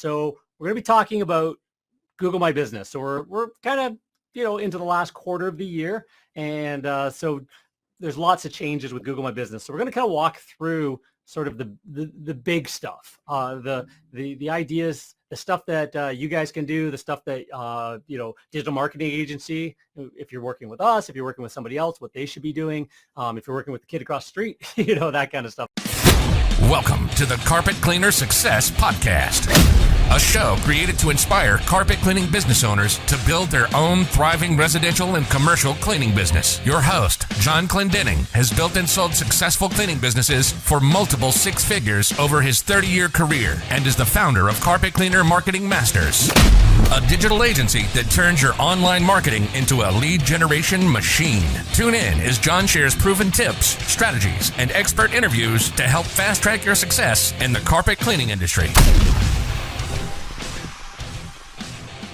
So we're going to be talking about Google My Business. So we're kind of, into the last quarter of the year. And so there's lots of changes with Google My Business. So we're going to kind of walk through sort of the big stuff, the ideas, the stuff that you guys can do, the stuff that, digital marketing agency, if you're working with us, if you're working with somebody else, what they should be doing. If you're working with the kid across the street, that kind of stuff. Welcome to the Carpet Cleaner Success Podcast, a show created to inspire carpet cleaning business owners to build their own thriving residential and commercial cleaning business. Your host, John Clendenning, has built and sold successful cleaning businesses for multiple six figures over his 30-year career and is the founder of Carpet Cleaner Marketing Masters, a digital agency that turns your online marketing into a lead generation machine. Tune in as John shares proven tips, strategies, and expert interviews to help fast-track your success in the carpet cleaning industry.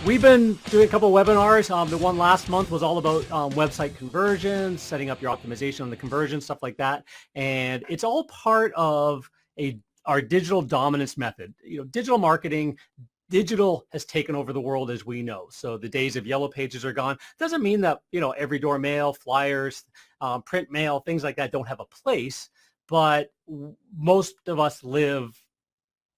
We've been doing a couple of webinars. The one last month was all about website conversions, setting up your optimization on the conversion, stuff like that. And it's all part of our digital dominance method. Digital marketing, digital has taken over the world as we know. So the days of yellow pages are gone. Doesn't mean that, every door mail, flyers, print mail, things like that don't have a place, but most of us live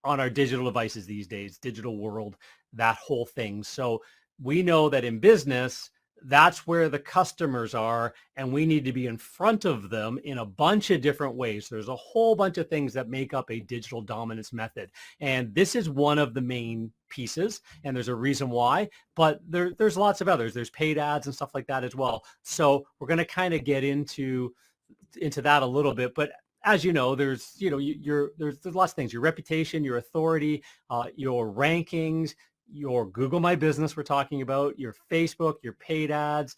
on our digital devices these days, digital world, that whole thing. So we know that in business, that's where the customers are, and we need to be in front of them in a bunch of different ways. There's a whole bunch of things that make up a digital dominance method. And this is one of the main pieces, and there's a reason why, but there's lots of others. There's paid ads and stuff like that as well. So we're going to kind of get into that a little bit, but as you know, there's lots of things, your reputation, your authority, your rankings, your Google My Business we're talking about, your Facebook, your paid ads,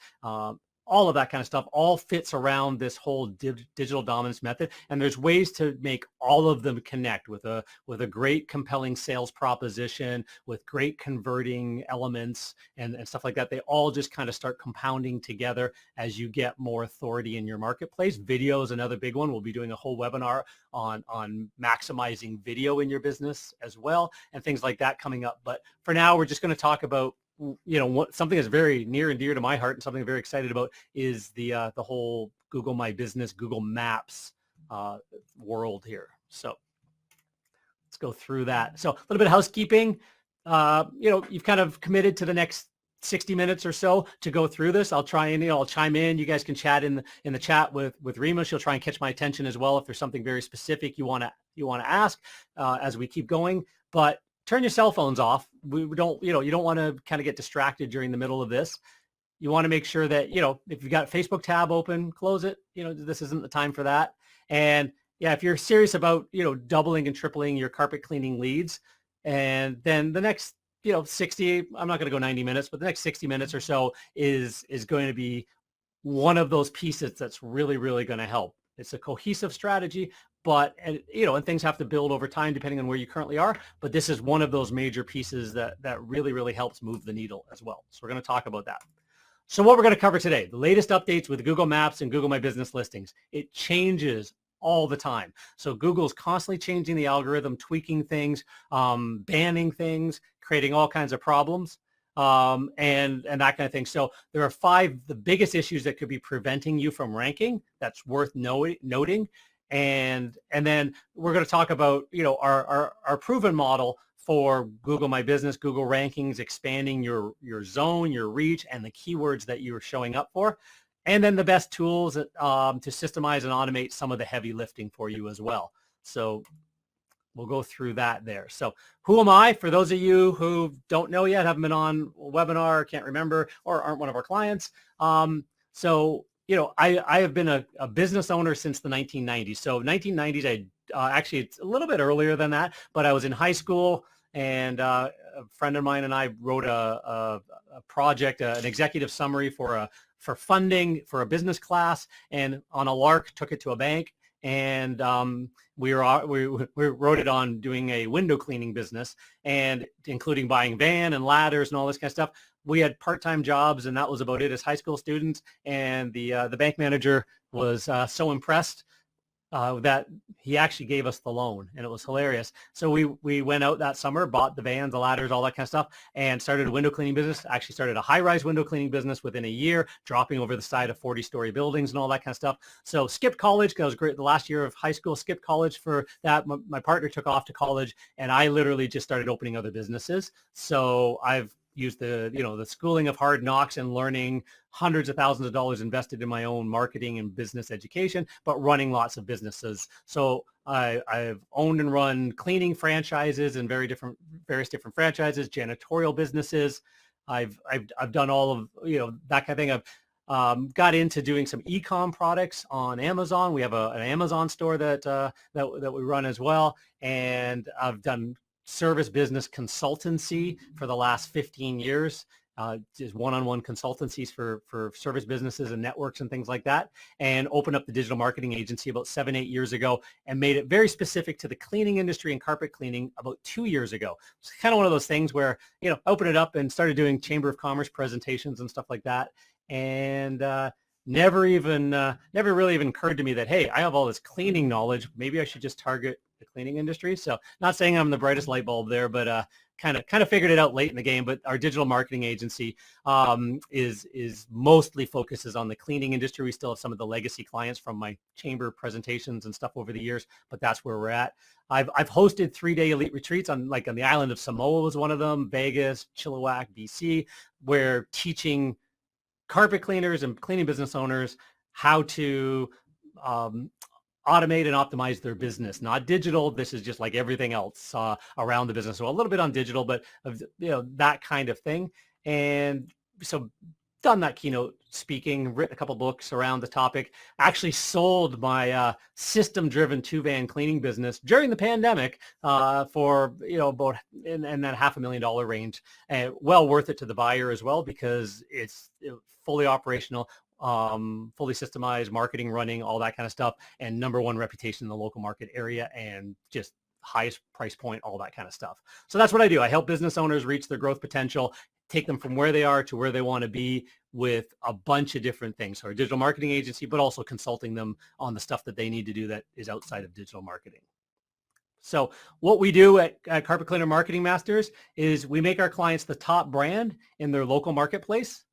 all of that kind of stuff all fits around this whole digital dominance method. And there's ways to make all of them connect with a great compelling sales proposition, with great converting elements and stuff like that. They all just kind of start compounding together as you get more authority in your marketplace. Video is another big one. We'll be doing a whole webinar on maximizing video in your business as well, and things like that coming up. But for now, we're just going to talk about something that's very near and dear to my heart and something I'm very excited about is the whole Google My Business, Google Maps world here. So let's go through that. So a little bit of housekeeping. You've kind of committed to the next 60 minutes or so to go through this. I'll try and I'll chime in. You guys can chat in the chat with Rima. She'll try and catch my attention as well if there's something very specific you want to ask as we keep going. But turn your cell phones off. We don't, you don't want to kind of get distracted during the middle of this. You want to make sure that, if you've got a Facebook tab open, close it. This isn't the time for that. And yeah, if you're serious about, doubling and tripling your carpet cleaning leads, and then the next, 60, I'm not going to go 90 minutes, but the next 60 minutes or so is going to be one of those pieces that's really, really going to help. It's a cohesive strategy, but, and things have to build over time depending on where you currently are. But this is one of those major pieces that really, really helps move the needle as well. So we're going to talk about that. So what we're going to cover today, the latest updates with Google Maps and Google My Business listings. It changes all the time. So Google's constantly changing the algorithm, tweaking things, banning things, creating all kinds of problems. And that kind of thing. So there are 5 the biggest issues that could be preventing you from ranking. That's worth noting. And then we're going to talk about our proven model for Google My Business, Google rankings, expanding your zone, your reach, and the keywords that you are showing up for. And then the best tools to systemize and automate some of the heavy lifting for you as well. So we'll go through that there. So who am I? For those of you who don't know yet, haven't been on a webinar, can't remember, or aren't one of our clients. I have been a business owner since the 1990s. So 1990s, actually, it's a little bit earlier than that, but I was in high school, and a friend of mine and I wrote a project, an executive summary for funding for a business class, and on a lark took it to a bank. And we wrote it on doing a window cleaning business, and including buying van and ladders and all this kind of stuff. We had part-time jobs, and that was about it as high school students. And the bank manager was so impressed that he actually gave us the loan, and it was hilarious. So we went out that summer, bought the vans, the ladders, all that kind of stuff, and started a window cleaning business. Actually started a high-rise window cleaning business within a year, dropping over the side of 40-story buildings and all that kind of stuff. So skipped college because I was great. The last year of high school, skipped college for that. My partner took off to college, and I literally just started opening other businesses. So I've used the schooling of hard knocks and learning hundreds of thousands of dollars invested in my own marketing and business education, but running lots of businesses. So I've owned and run cleaning franchises and various different franchises, janitorial businesses. I've done all of that kind of thing. I've got into doing some e-com products on Amazon. We have an Amazon store that we run as well, and I've done service business consultancy for the last 15 years, just one-on-one consultancies for service businesses and networks and things like that, and opened up the digital marketing agency about 7-8 years ago and made it very specific to the cleaning industry and carpet cleaning about 2 years ago. It's kind of one of those things where, opened it up and started doing Chamber of Commerce presentations and stuff like that. And never really even occurred to me that, hey, I have all this cleaning knowledge. Maybe I should just target the cleaning industry. So not saying I'm the brightest light bulb there, but kind of figured it out late in the game. But our digital marketing agency is mostly focuses on the cleaning industry. We still have some of the legacy clients from my chamber presentations and stuff over the years, but that's where we're at. I've hosted 3-day elite retreats on the island of Samoa was one of them, Vegas, Chilliwack, BC, where teaching carpet cleaners and cleaning business owners how to automate and optimize their business. Not digital. This is just like everything else around the business. So a little bit on digital, but that kind of thing. And so done that keynote speaking, written a couple books around the topic, actually sold my system-driven 2-van cleaning business during the pandemic for, about in that $500,000 range. And well worth it to the buyer as well, because it's fully operational, fully systemized, marketing running, all that kind of stuff, and #1 reputation in the local market area, and just highest price point, all that kind of stuff. So that's what I do. I help business owners reach their growth potential, take them from where they are to where they want to be with a bunch of different things. So our digital marketing agency, but also consulting them on the stuff that they need to do that is outside of digital marketing. So what we do at Carpet Cleaner Marketing Masters is we make our clients the top brand in their local marketplace,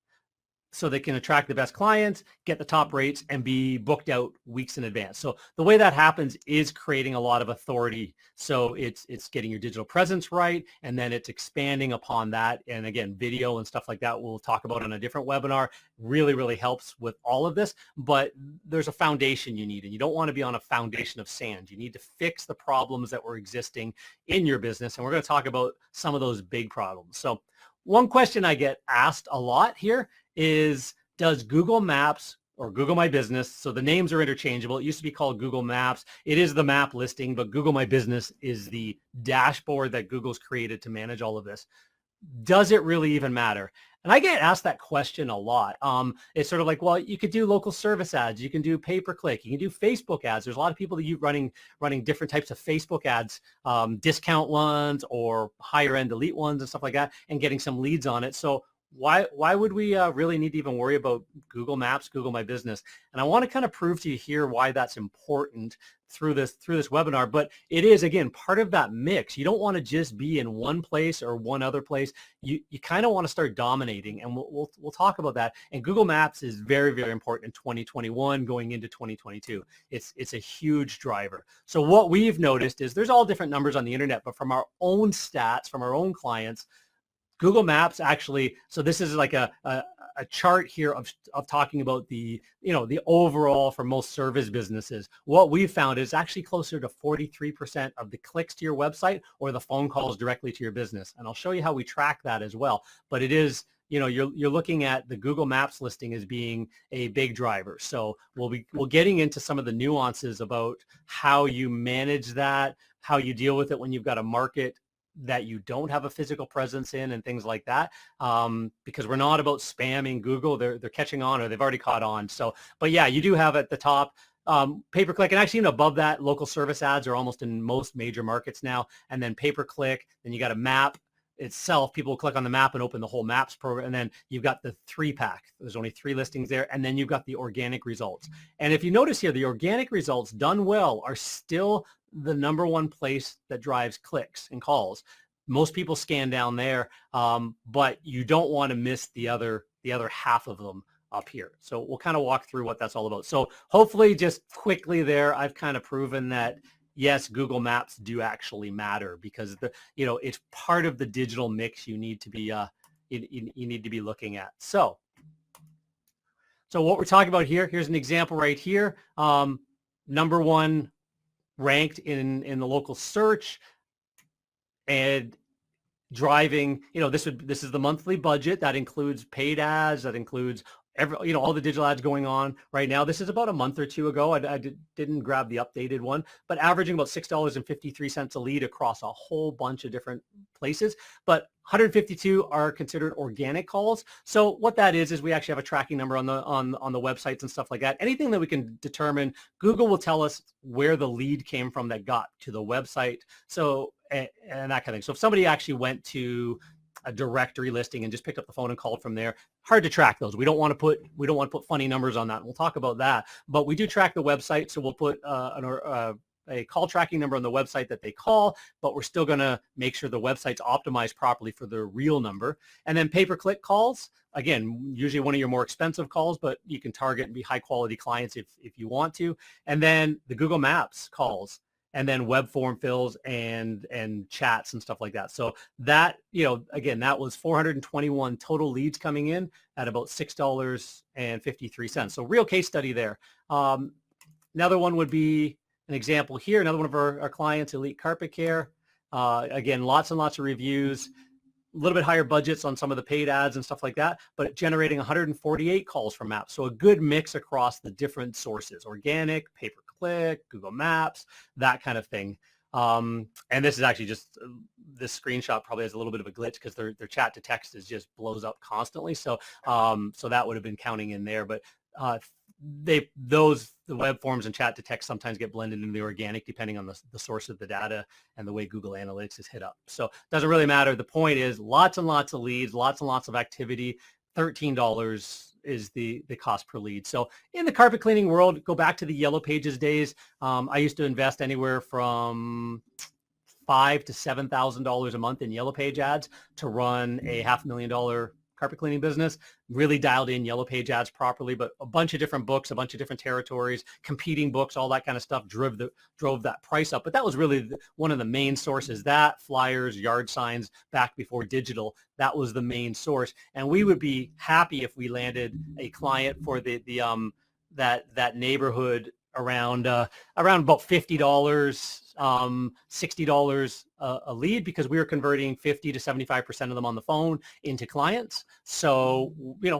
so they can attract the best clients, get the top rates, and be booked out weeks in advance. So the way that happens is creating a lot of authority. So it's getting your digital presence right, and then it's expanding upon that. And again, video and stuff like that we'll talk about on a different webinar really, really helps with all of this. But there's a foundation you need, and you don't want to be on a foundation of sand. You need to fix the problems that were existing in your business, and we're going to talk about some of those big problems. So one question I get asked a lot here is, does Google Maps or Google My Business, so the names are interchangeable. It used to be called Google Maps. It is the map listing, but Google My Business is the dashboard that Google's created to manage all of this. Does it really even matter? And I get asked that question a lot. It's sort of like, well, you could do local service ads. You can do pay-per-click. You can do Facebook ads. There's a lot of people that you running different types of Facebook ads, discount ones or higher end elite ones and stuff like that, and getting some leads on it. So why would we really need to even worry about Google Maps, Google My Business? And I want to kind of prove to you here why that's important through this webinar. But it is, again, part of that mix. You don't want to just be in one place or one other place. You kind of want to start dominating, and we'll talk about that. And Google Maps is very, very important in 2021 going into 2022. It's a huge driver. So what we've noticed is there's all different numbers on the internet, but from our own stats, from our own clients, Google Maps actually, so this is like a chart here of talking about the overall for most service businesses. What we've found is actually closer to 43% of the clicks to your website or the phone calls directly to your business. And I'll show you how we track that as well. But it is, you're looking at the Google Maps listing as being a big driver. So we'll getting into some of the nuances about how you manage that, how you deal with it when you've got a market that you don't have a physical presence in and things like that, because we're not about spamming Google. They're catching on, or they've already caught on. So, but yeah, you do have at the top pay-per-click, and actually even above that, local service ads are almost in most major markets now, and then pay-per-click. Then you got a map itself, people click on the map and open the whole maps program. And then you've got the 3-pack. There's only 3 listings there. And then you've got the organic results. And if you notice here, the organic results done well are still the number one place that drives clicks and calls. Most people scan down there, but you don't want to miss the other half of them up here. So we'll kind of walk through what that's all about. So hopefully just quickly there, I've kind of proven that yes, Google Maps do actually matter, because it's part of the digital mix you need to be you need to be looking at. So what we're talking about here's an example right here. Number one ranked in the local search, and driving, this is the monthly budget that includes paid ads, that includes all the digital ads going on right now. This is about a month or two ago. I didn't grab the updated one, but averaging about $6.53 a lead across a whole bunch of different places. But 152 are considered organic calls. So what that is we actually have a tracking number on the websites and stuff like that. Anything that we can determine, Google will tell us where the lead came from that got to the website. So and that kind of thing. So if somebody actually went to a directory listing and just picked up the phone and called from there, hard to track those. We don't want to put funny numbers on that. We'll talk about that, but we do track the website. So we'll put a call tracking number on the website that they call, but we're still going to make sure the website's optimized properly for the real number. And then pay-per-click calls, again, usually one of your more expensive calls, but you can target and be high quality clients if you want to. And then the Google Maps calls, and then web form fills and chats and stuff like that. So that, again, that was 421 total leads coming in at about $6.53. So real case study there. Another one would be an example here. Another one of our clients, Elite Carpet Care. Again, lots and lots of reviews, a little bit higher budgets on some of the paid ads and stuff like that, but generating 148 calls from Maps. So a good mix across the different sources: organic, pay-per-click, Google Maps, that kind of thing. And this is actually just, this screenshot probably has a little bit of a glitch because their chat to text just blows up constantly. So that would have been counting in there, but the web forms and chat to text sometimes get blended into the organic depending on the source of the data and the way Google Analytics is hit up. So it doesn't really matter. The point is lots and lots of leads, lots and lots of activity. $13 is the cost per lead. So in the carpet cleaning world, go back to the Yellow Pages days. I used to invest anywhere from $5,000 to $7,000 a month in Yellow Page ads to run a $500,000 carpet cleaning business. Really dialed in Yellow Page ads properly, but a bunch of different books, a bunch of different territories, competing books, all that kind of stuff drove that price up. But that was really one of the main sources. That, flyers, yard signs, back before digital, that was the main source. And we would be happy if we landed a client for that neighborhood around about $50, $60 a lead, because we were converting 50 to 75% of them on the phone into clients. So,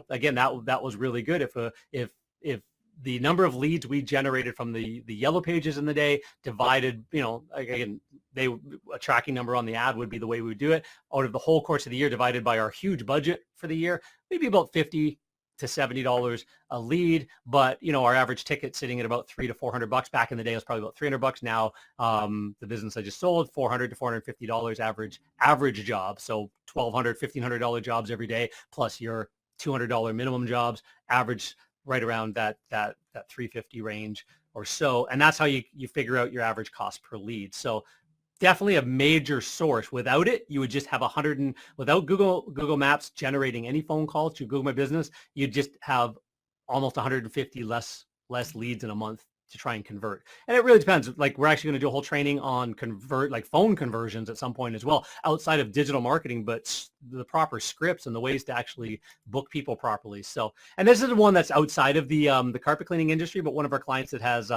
again, that was really good. If the number of leads we generated from the Yellow Pages in the day divided, again, a tracking number on the ad would be the way we would do it, out of the whole course of the year divided by our huge budget for the year, maybe about $50 to $70 a lead. But our average ticket sitting at about $300 to $400. Back in the day, it was probably about $300. Now, the business I just sold, $400 to $450 average job. So $1,200, $1,500 jobs every day, plus your $200 minimum jobs, average right around that $350 range or so. And that's how you figure out your average cost per lead. So definitely a major source. Without it, you would just have without Google Maps generating any phone calls to Google My Business, you'd just have almost 150 less leads in a month to try and convert. And it really depends. Like, we're actually going to do a whole training on phone conversions at some point as well, outside of digital marketing, but the proper scripts and the ways to actually book people properly. So, and this is one that's outside of the carpet cleaning industry, but one of our clients that has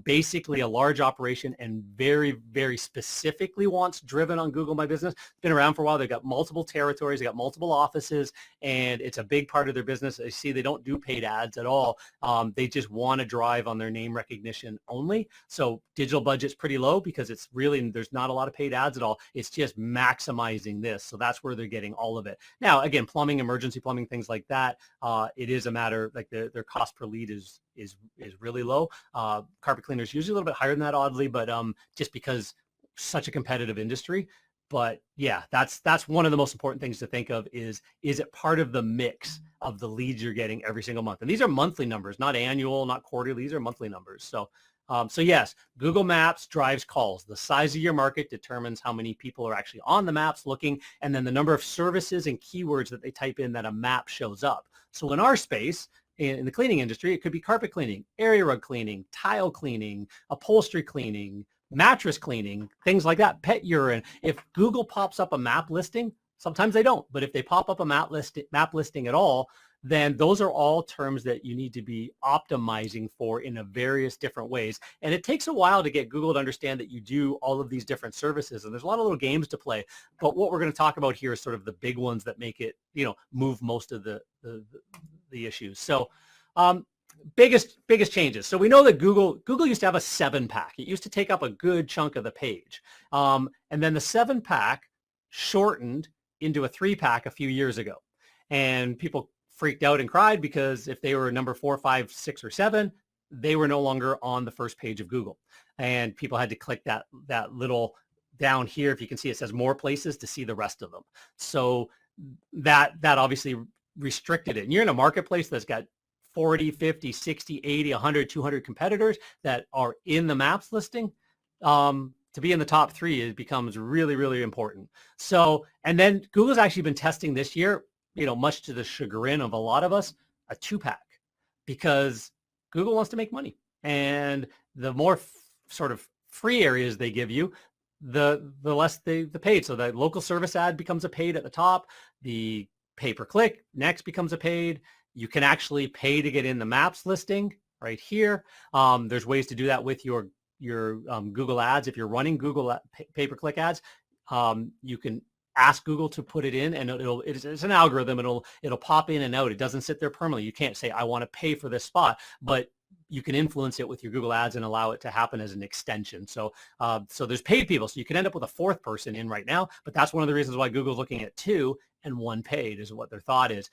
basically a large operation and very, very specifically wants driven on Google My Business. It's been around for a while. They've got multiple territories, they got multiple offices, and it's a big part of their business. I see they don't do paid ads at all. They just want to drive on their name recognition only. So digital budget's pretty low because it's really, there's not a lot of paid ads at all. It's just maximizing this. So that's where they're getting all of it. Now, again, plumbing, emergency plumbing, things like that, it is a matter, like their cost per lead is really low. Carpet cleaners usually a little bit higher than that, oddly, but just because such a competitive industry. But yeah, that's one of the most important things to think of is it part of the mix of the leads you're getting every single month? And these are monthly numbers, not annual, not quarterly. These are monthly numbers. So yes, Google Maps drives calls. The size of your market determines how many people are actually on the maps looking, and then the number of services and keywords that they type in that a map shows up. So in our space, in the cleaning industry, it could be carpet cleaning, area rug cleaning, tile cleaning, upholstery cleaning, mattress cleaning, things like that, pet urine. If Google pops up a map listing, sometimes they don't, but if they pop up a map listing at all, then those are all terms that you need to be optimizing for in a various different ways. And it takes a while to get Google to understand that you do all of these different services. And there's a lot of little games to play. But what we're going to talk about here is sort of the big ones that make it, move most of the issues. So biggest changes. So we know that Google used to have a 7-pack. It used to take up a good chunk of the page. And then the 7-pack shortened into a 3-pack a few years ago. And people freaked out and cried because if they were number 4, 5, 6, or 7, they were no longer on the first page of Google. And people had to click that little down here. If you can see, it says more places to see the rest of them. So that obviously restricted it. And you're in a marketplace that's got 40, 50, 60, 80, 100, 200 competitors that are in the maps listing. To be in the top 3, it becomes really, really important. So, and then Google's actually been testing this year, much to the chagrin of a lot of us, a 2-pack, because Google wants to make money. And the more sort of free areas they give you, the less the paid. So the local service ad becomes a paid at the top. The pay-per-click next becomes a paid. You can actually pay to get in the maps listing right here. There's ways to do that with your Google ads. If you're running Google pay-per-click ads, you can ask Google to put it in, and it's an algorithm. It'll pop in and out. It doesn't sit there permanently. You can't say, I want to pay for this spot, but you can influence it with your Google ads and allow it to happen as an extension. So there's paid people. So you can end up with a 4th person in right now, but that's one of the reasons why Google's looking at 2 and 1 paid is what their thought is.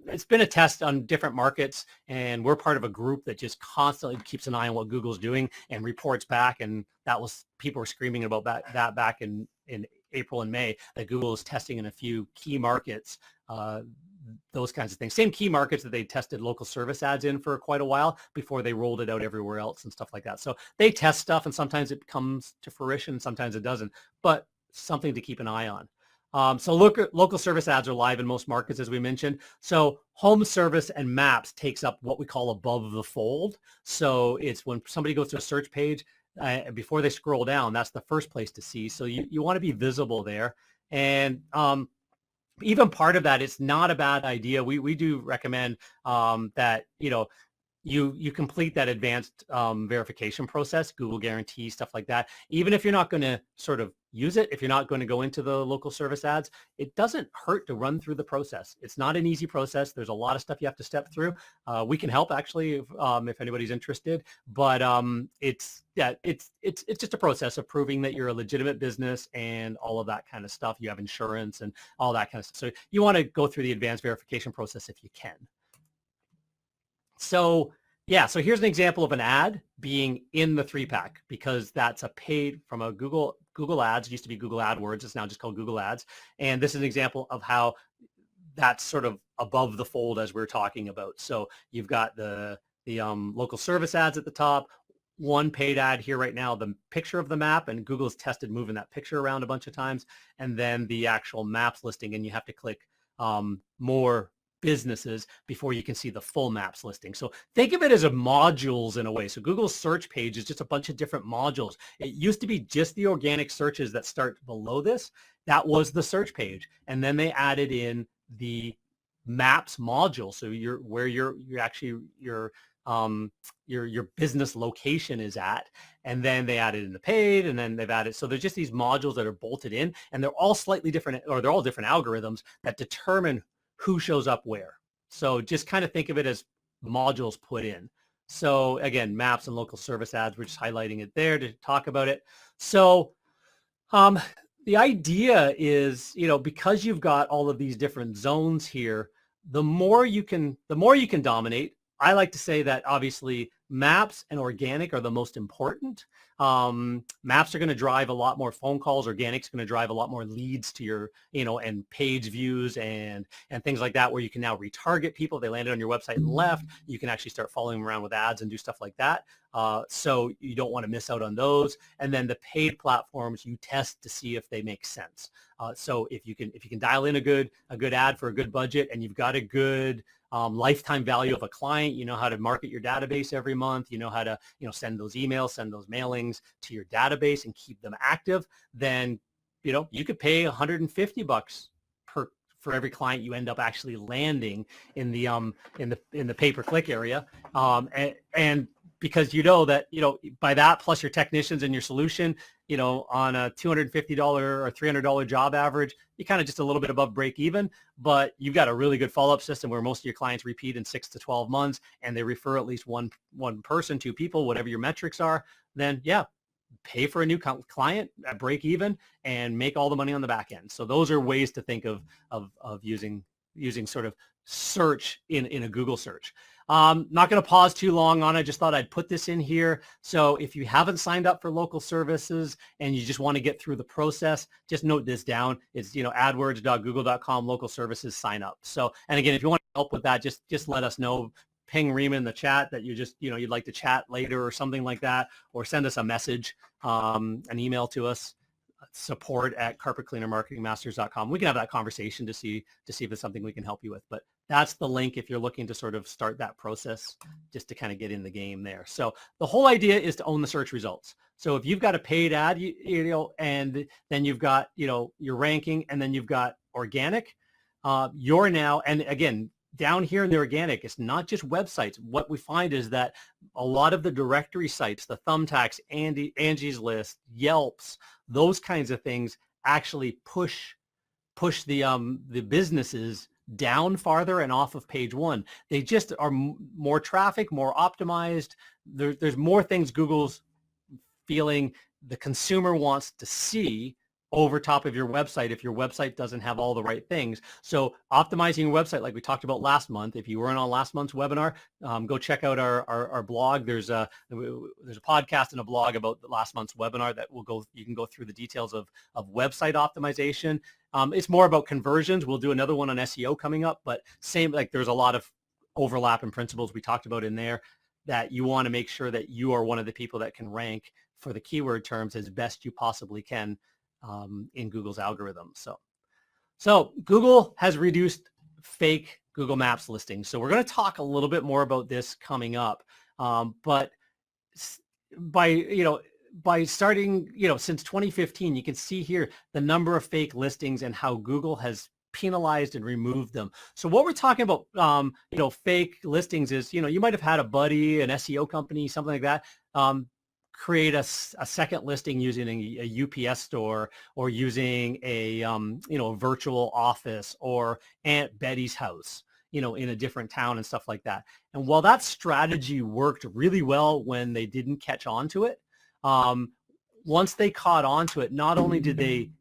It's been a test on different markets, and we're part of a group that just constantly keeps an eye on what Google's doing and reports back. And people were screaming about that back in April and May, that Google is testing in a few key markets, those kinds of things. Same key markets that they tested local service ads in for quite a while before they rolled it out everywhere else and stuff like that. So they test stuff, and sometimes it comes to fruition, sometimes it doesn't, but something to keep an eye on. So local service ads are live in most markets, as we mentioned. So home service and maps takes up what we call above the fold. So it's when somebody goes to a search page, before they scroll down, that's the first place to see. So you want to be visible there. And even part of that, it's not a bad idea. We do recommend that, you complete that advanced verification process, Google guarantee, stuff like that. Even if you're not going to sort of use it, if you're not going to go into the local service ads, it doesn't hurt to run through the process. It's not an easy process. There's a lot of stuff you have to step through. We can help actually if anybody's interested, but it's just a process of proving that you're a legitimate business and all of that kind of stuff. You have insurance and all that kind of stuff. So you want to go through the advanced verification process if you can. So yeah, so here's an example of an ad being in the 3-pack, because that's a paid from a Google Ads. It used to be Google AdWords. It's now just called Google Ads. And this is an example of how that's sort of above the fold as we're talking about. So you've got the local service ads at the top, 1 paid ad here right now, the picture of the map, and Google's tested moving that picture around a bunch of times, and then the actual maps listing, and you have to click more businesses before you can see the full maps listing. So think of it as a modules in a way. So Google's search page is just a bunch of different modules. It used to be just the organic searches that start below this. That was the search page. And then they added in the maps module. So your business location is at, and then they added in the paid, and then they've added, so there's just these modules that are bolted in, and they're all slightly different, or they're all different algorithms that determine who shows up where. So just kind of think of it as modules put in. So again, maps and local service ads, we're just highlighting it there to talk about it. So the idea is, because you've got all of these different zones here, the more you can dominate. I like to say that obviously maps and organic are the most important. maps are going to drive a lot more phone calls. Organic's going to drive a lot more leads to your, and page views and things like that, where you can now retarget people. They landed on your website and left. You can actually start following them around with ads and do stuff like that. So you don't want to miss out on those. And then the paid platforms, you test to see if they make sense. So if you can dial in a good ad for a good budget, and you've got a good lifetime value of a client, you know how to market your database every month, you know how to send those emails, send those mailings to your database and keep them active, then you could pay $150 for every client you end up actually landing in the pay-per-click area, and because that by that plus your technicians and your solution, on a $250 or $300 job average, you're kind of just a little bit above break even, but you've got a really good follow-up system where most of your clients repeat in 6 to 12 months, and they refer at least one person, 2 people, whatever your metrics are. Then pay for a new client at break even and make all the money on the back end. So those are ways to think of using sort of search in a Google search. Not going to pause too long on it. Just thought I'd put this in here. So if you haven't signed up for local services and you just want to get through the process, just note this down. It's, adwords.google.com, local services, sign up. So, and again, if you want help with that, just let us know. Ping Rima in the chat that you'd like to chat later or something like that, or send us a message, an email to us, support@carpetcleanermarketingmasters.com. We can have that conversation to see if it's something we can help you with. But that's the link if you're looking to sort of start that process, just to kind of get in the game there. So the whole idea is to own the search results. So if you've got a paid ad, and then you've got, your ranking, and then you've got organic, you're now, and again, down here in the organic, it's not just websites. What we find is that a lot of the directory sites, the Thumbtacks, Angie's List, Yelps, those kinds of things actually push the businesses down farther and off of page one. They just are more traffic, more optimized. There's more things Google's feeling the consumer wants to see over top of your website if your website doesn't have all the right things. So optimizing your website, like we talked about last month, if you weren't on last month's webinar, go check out our blog. There's a podcast and a blog about last month's webinar that you can go through the details of website optimization. It's more about conversions. We'll do another one on SEO coming up, but there's a lot of overlap in principles we talked about in there, that you want to make sure that you are one of the people that can rank for the keyword terms as best you possibly can in Google's algorithm. So Google has reduced fake Google Maps listings. So we're going to talk a little bit more about this coming up. But by starting, since 2015, you can see here the number of fake listings and how Google has penalized and removed them. So what we're talking about, fake listings is, you might have had a buddy, an SEO company, something like that, create a second listing using a UPS store, or using a virtual office, or Aunt Betty's house, in a different town and stuff like that. And while that strategy worked really well when they didn't catch on to it, once they caught on to it, not only did they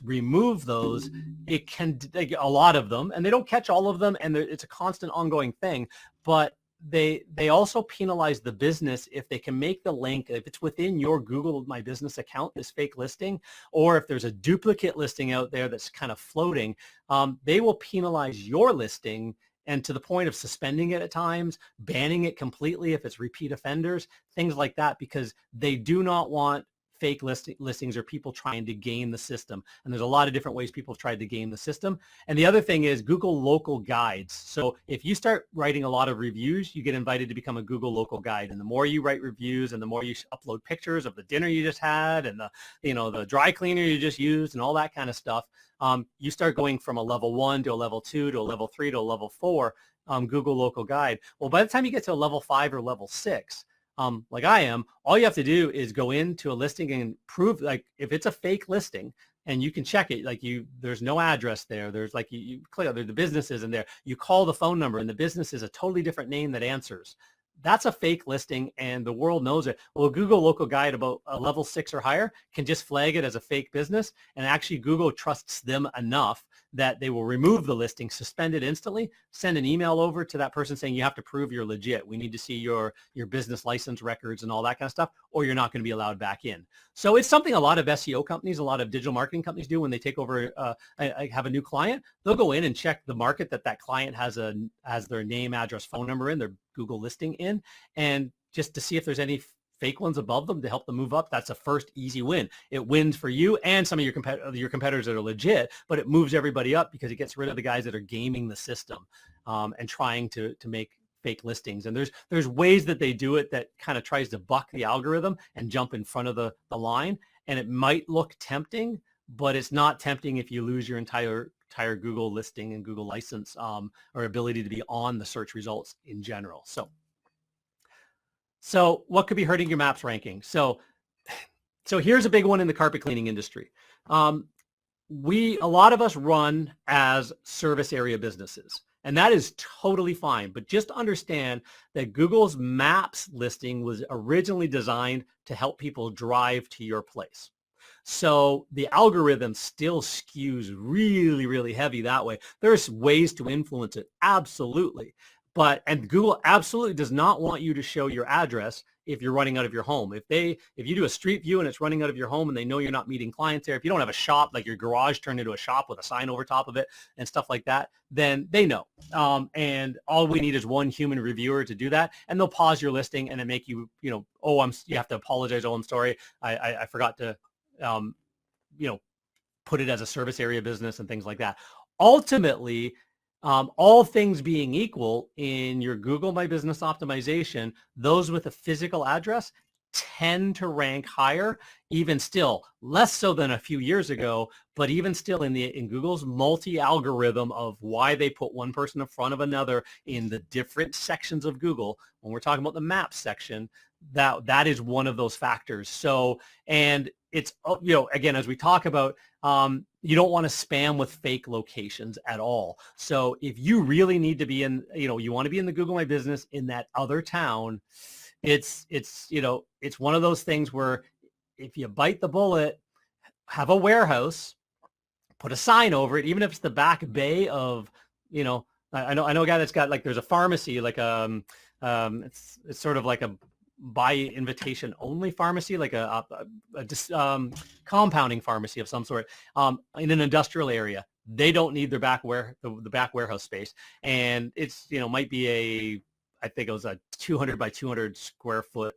remove those, a lot of them, and they don't catch all of them, and it's a constant ongoing thing, but they also penalize the business if they can make the link, if it's within your Google My Business account, this fake listing, or if there's a duplicate listing out there that's kind of floating, they will penalize your listing, and to the point of suspending it at times, banning it completely if it's repeat offenders, things like that, because they do not want fake listings or people trying to game the system. And there's a lot of different ways people have tried to game the system. And the other thing is Google local guides. So if you start writing a lot of reviews, you get invited to become a Google local guide. And the more you write reviews, and the more you upload pictures of the dinner you just had, and the dry cleaner you just used, and all that kind of stuff, you start going from a level 1 to a level 2 to a level 3 to a level 4 Google local guide. Well, by the time you get to a level 5 or level 6, like I am, all you have to do is go into a listing and prove, like, if it's a fake listing, and you can check it, like there's no address there. There's you click, the business isn't there. You call the phone number, and the business is a totally different name that answers. that's a fake listing and the world knows it. Well, Google Local Guide about a level 6 or higher can just flag it as a fake business, and actually Google trusts them enough that they will remove the listing, suspend it instantly, send an email over to that person saying you have to prove you're legit. We need to see your business license records and all that kind of stuff, or you're not going to be allowed back in. So it's something a lot of SEO companies, a lot of digital marketing companies do when they take over, have a new client. They'll go in and check the market that client has their name, address, phone number in, their Google listing in, and just to see if there's any fake ones above them to help them move up. That's a first easy win. It wins for you and some of your competitors that are legit, but it moves everybody up because it gets rid of the guys that are gaming the system and trying to make fake listings. And there's ways that they do it that kind of tries to buck the algorithm and jump in front of the line. And it might look tempting, but it's not tempting if you lose your entire Google listing and Google license or ability to be on the search results in general. So what could be hurting your maps ranking? So here's a big one in the carpet cleaning industry. A lot of us run as service area businesses, and that is totally fine. But just understand that Google's Maps listing was originally designed to help people drive to your place. So the algorithm still skews really, really heavy that way. There's ways to influence it, absolutely. And Google absolutely does not want you to show your address if you're running out of your home. If you do a street view and it's running out of your home and they know you're not meeting clients there, if you don't have a shop, like your garage turned into a shop with a sign over top of it and stuff like that, then they know. And all we need is one human reviewer to do that, and they'll pause your listing and then make you, you have to apologize. Oh, I'm sorry. I forgot to, put it as a service area business and things like that. Ultimately, all things being equal, in your Google My Business optimization, those with a physical address tend to rank higher, even still, less so than a few years ago, but even still in Google's multi-algorithm of why they put one person in front of another in the different sections of Google. When we're talking about the Maps section, that is one of those factors. So, and it's, again, as we talk about, you don't want to spam with fake locations at all. So if you really need to be in, you want to be in the Google My Business in that other town, it's one of those things where if you bite the bullet, have a warehouse, put a sign over it, even if it's the back bay of, I know a guy that's got, like, there's a pharmacy, like, it's sort of like a by invitation only pharmacy, like a compounding pharmacy of some sort, in an industrial area. They don't need their the back warehouse space, and it's might be I think it was a 200 by 200 square foot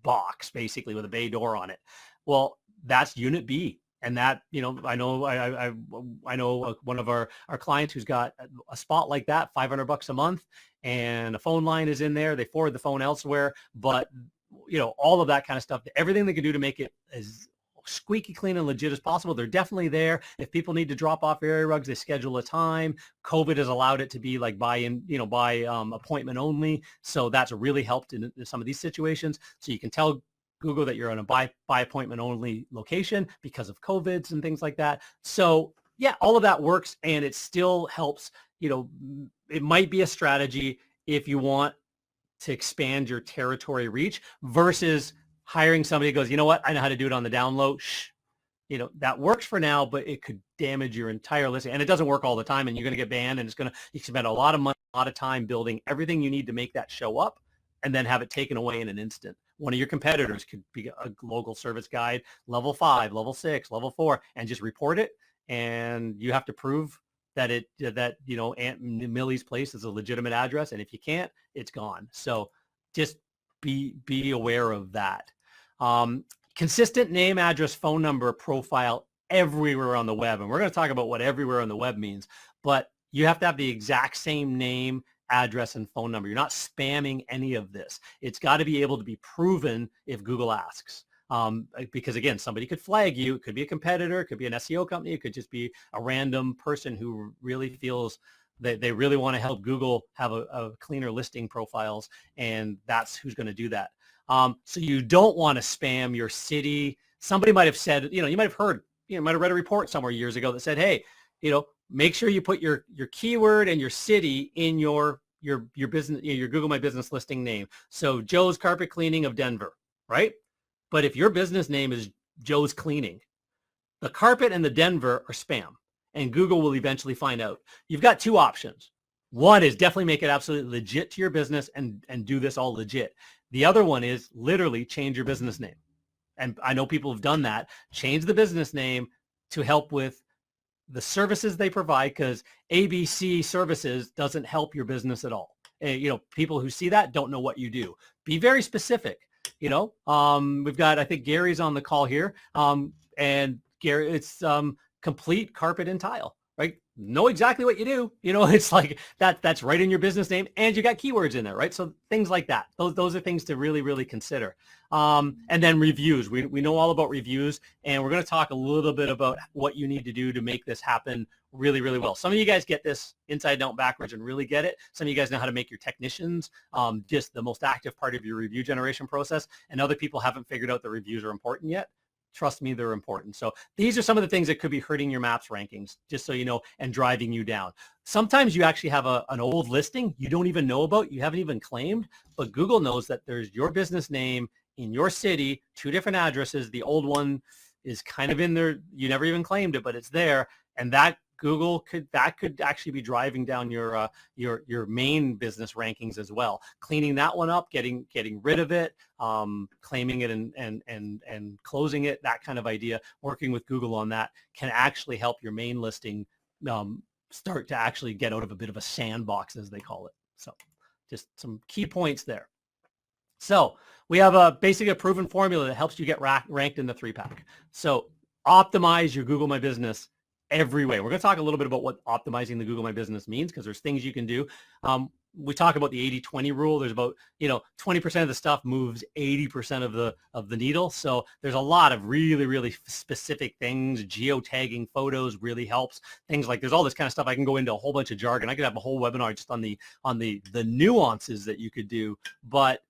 box, basically, with a bay door on it. Well, that's unit B. And that, I know one of our clients who's got a spot like that, $500 a month, and a phone line is in there. They forward the phone elsewhere, but all of that kind of stuff, everything they can do to make it as squeaky clean and legit as possible, they're definitely there. If people need to drop off area rugs, they schedule a time. COVID has allowed it to be like by appointment only. So that's really helped in some of these situations. So you can tell Google that you're on a by appointment only location because of COVIDs and things like that. So yeah, all of that works, and it still helps. It might be a strategy if you want to expand your territory reach versus hiring somebody who goes, you know what, I know how to do it on the down low. That works for now, but it could damage your entire listing, and it doesn't work all the time, and you're going to get banned, and you spend a lot of money, a lot of time building everything you need to make that show up, and then have it taken away in an instant. One of your competitors could be a local service guide, level 5, level 6, level 4, and just report it. And you have to prove that Aunt Millie's place is a legitimate address. And if you can't, it's gone. So just be aware of that. Consistent name, address, phone number, profile everywhere on the web. And we're going to talk about what everywhere on the web means, but you have to have the exact same name, address, and phone number. You're not spamming any of this. It's got to be able to be proven if Google asks. Because again, somebody could flag you. It could be a competitor. It could be an SEO company. It could just be a random person who really feels that they really want to help Google have a cleaner listing profiles, and that's who's going to do that. So you don't want to spam your city. Somebody might have said, you might have heard, might have read a report somewhere years ago that said, hey, make sure you put your keyword and your city in your your business, your Google My Business listing name. So Joe's Carpet Cleaning of Denver, right? But if your business name is Joe's Cleaning, the carpet and the Denver are spam, and Google will eventually find out. You've got two options. One is definitely make it absolutely legit to your business and do this all legit. The other one is literally change your business name. And I know people have done that. Change the business name to help with the services they provide, because ABC Services doesn't help your business at all. People who see that don't know what you do. Be very specific. We've got, I think Gary's on the call here. And Gary, it's Complete Carpet and Tile, right? Know exactly what you do. It's like that's right in your business name, and you got keywords in there, right? So things like that. Those are things to really, really consider. And then reviews. We know all about reviews, and we're going to talk a little bit about what you need to do to make this happen really, really well. Some of you guys get this inside out backwards and really get it. Some of you guys know how to make your technicians just the most active part of your review generation process, and other people haven't figured out the reviews are important yet. Trust me, they're important. So these are some of the things that could be hurting your maps rankings, just so you know, and driving you down. Sometimes you actually have an old listing you don't even know about, you haven't even claimed, but Google knows that there's your business name in your city, 2 different addresses. The old one is kind of in there. You never even claimed it, but it's there. And that Google could actually be driving down your main business rankings as well. Cleaning that one up, getting rid of it, claiming it and closing it, that kind of idea. Working with Google on that can actually help your main listing start to actually get out of a bit of a sandbox, as they call it. So just some key points there. So we have a proven formula that helps you get ranked in the 3-pack. So optimize your Google My Business every way. We're going to talk a little bit about what optimizing the Google My Business means, because there's things you can do. We talk about the 80-20 rule. There's about 20% of the stuff moves 80% of the needle. So there's a lot of really, really specific things. Geotagging photos really helps. Things like, there's all this kind of stuff. I can go into a whole bunch of jargon. I could have a whole webinar just on the nuances that you could do, but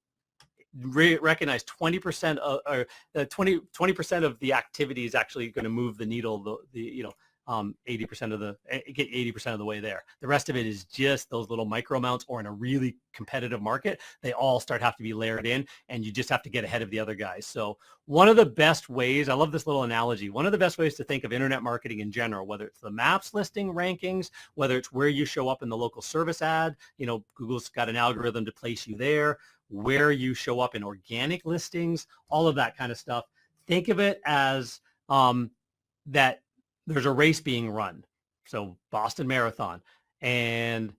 recognize 20% or 20% of the activity is actually going to move the needle. 80% of the way there. The rest of it is just those little micro amounts, or in a really competitive market, they all have to be layered in, and you just have to get ahead of the other guys. So one of the best ways, I love this little analogy, one of the best ways to think of internet marketing in general, whether it's the maps listing rankings, whether it's where you show up in the local service ad, Google's got an algorithm to place you there, where you show up in organic listings, all of that kind of stuff. Think of it as that there's a race being run, so Boston Marathon, and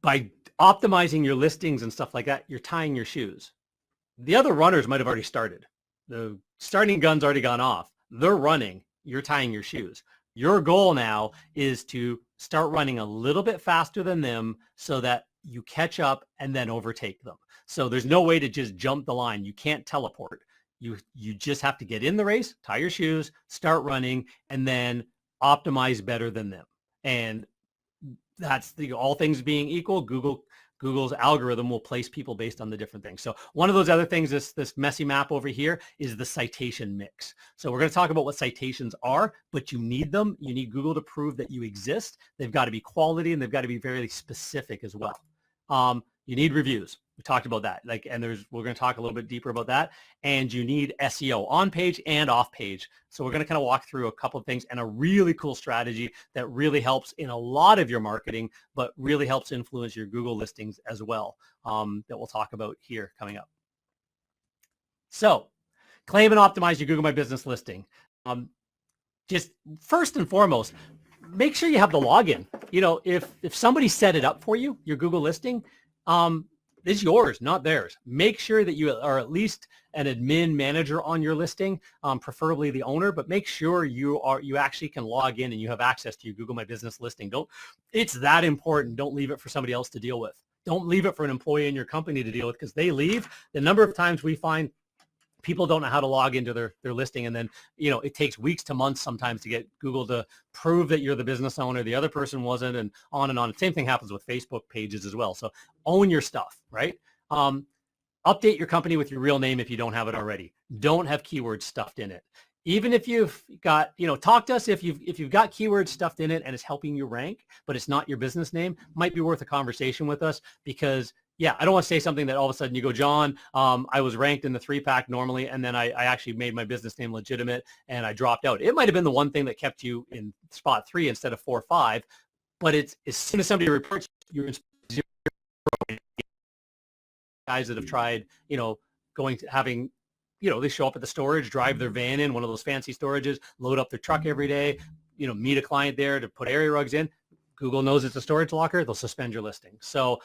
by optimizing your listings and stuff like that, you're tying your shoes. The other runners might have already started. The starting gun's already gone off. They're running. You're tying your shoes. Your goal now is to start running a little bit faster than them so that you catch up and then overtake them. So there's no way to just jump the line. You can't teleport. You just have to get in the race, tie your shoes, start running, and then optimize better than them. And that's all things being equal, Google's algorithm will place people based on the different things. So one of those other things, this messy map over here, is the citation mix. So we're going to talk about what citations are, but you need them. You need Google to prove that you exist. They've got to be quality, and they've got to be very specific as well. You need reviews. We talked about that. We're going to talk a little bit deeper about that. And you need SEO on page and off page. So we're going to kind of walk through a couple of things, and a really cool strategy that really helps in a lot of your marketing, but really helps influence your Google listings as well, that we'll talk about here coming up. So claim and optimize your Google My Business listing. Just first and foremost, make sure you have the login. If somebody set it up for you, your Google listing, it's yours, not theirs. Make sure that you are at least an admin manager on your listing, preferably the owner, but make sure you actually can log in and you have access to your Google My Business listing. It's that important. Don't leave it for somebody else to deal with. Don't leave it for an employee in your company to deal with, because they leave. The number of times we find people don't know how to log into their listing, and then it takes weeks to months sometimes to get Google to prove that you're the business owner, the other person wasn't, and on and on. Same thing happens with Facebook pages as well. So own your stuff, right? Update your company with your real name if you don't have it already. Don't have keywords stuffed in it. even if you've got, talk to us if you've got keywords stuffed in it and it's helping you rank, but it's not your business name, might be worth a conversation with us because yeah, I don't want to say something that all of a sudden you go, John, I was ranked in the 3-pack normally, and then I actually made my business name legitimate and I dropped out. It might have been the one thing that kept you in spot 3 instead of 4 or 5, but it's as soon as somebody reports you're in 0, guys that have tried, going to having, they show up at the storage, drive their van in, one of those fancy storages, load up their truck every day, meet a client there to put area rugs in. Google knows it's a storage locker, they'll suspend your listing. So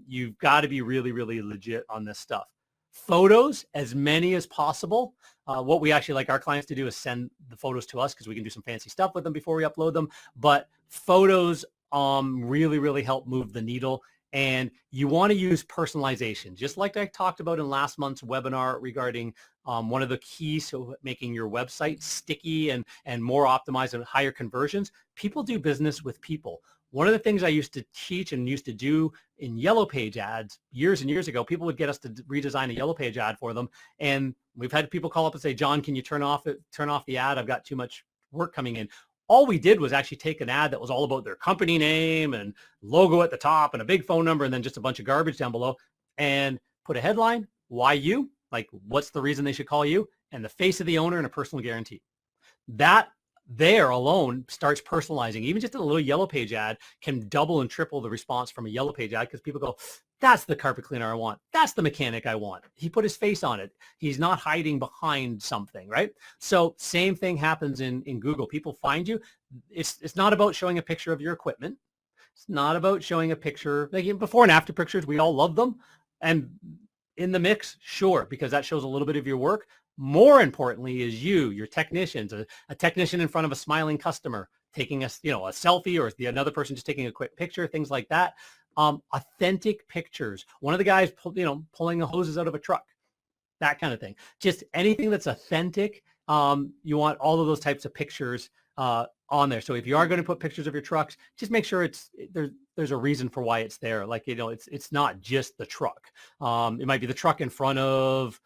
you've got to be really, really legit on this stuff. Photos, as many as possible. What we actually like our clients to do is send the photos to us because we can do some fancy stuff with them before we upload them. But photos really, really help move the needle. And you want to use personalization, just like I talked about in last month's webinar regarding one of the keys to making your website sticky and more optimized and higher conversions. People do business with people. One of the things I used to teach and used to do in Yellow Page ads years and years ago, people would get us to redesign a Yellow Page ad for them. And we've had people call up and say, John, can you turn off the ad? I've got too much work coming in. All we did was actually take an ad that was all about their company name and logo at the top and a big phone number and then just a bunch of garbage down below and put a headline, why you, like what's the reason they should call you, and the face of the owner and a personal guarantee. That there alone starts personalizing. Even just a little Yellow Page ad can double and triple the response from a Yellow Page ad because people go, that's the carpet cleaner I want. That's the mechanic I want. He put his face on it. He's not hiding behind something, right? So same thing happens in Google. People find you. It's not about showing a picture of your equipment. It's not about showing a picture, like before and after pictures. We all love them. And in the mix, sure, because that shows a little bit of your work. More importantly is your technicians, a technician in front of a smiling customer taking a selfie, or another person just taking a quick picture, things like that. Authentic pictures. One of the guys, pulling the hoses out of a truck, that kind of thing. Just anything that's authentic. You want all of those types of pictures on there. So if you are going to put pictures of your trucks, just make sure there's a reason for why it's there. Like, it's not just the truck. It might be the truck in front of,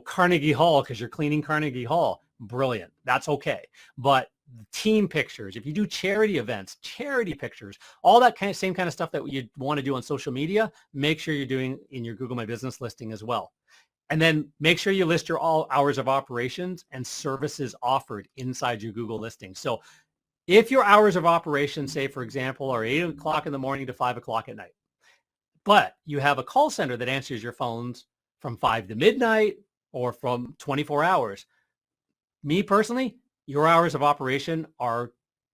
Carnegie Hall because you're cleaning Carnegie Hall. Brilliant. That's okay. But team pictures, if you do charity events, charity pictures, all that same kind of stuff that you want to do on social media, make sure you're doing in your Google My Business listing as well. And then make sure you list your all hours of operations and services offered inside your Google listing. So if your hours of operation, say, for example, are 8 o'clock in the morning to 5 o'clock at night, but you have a call center that answers your phones from 5 to midnight or from 24 hours, me personally, your hours of operation are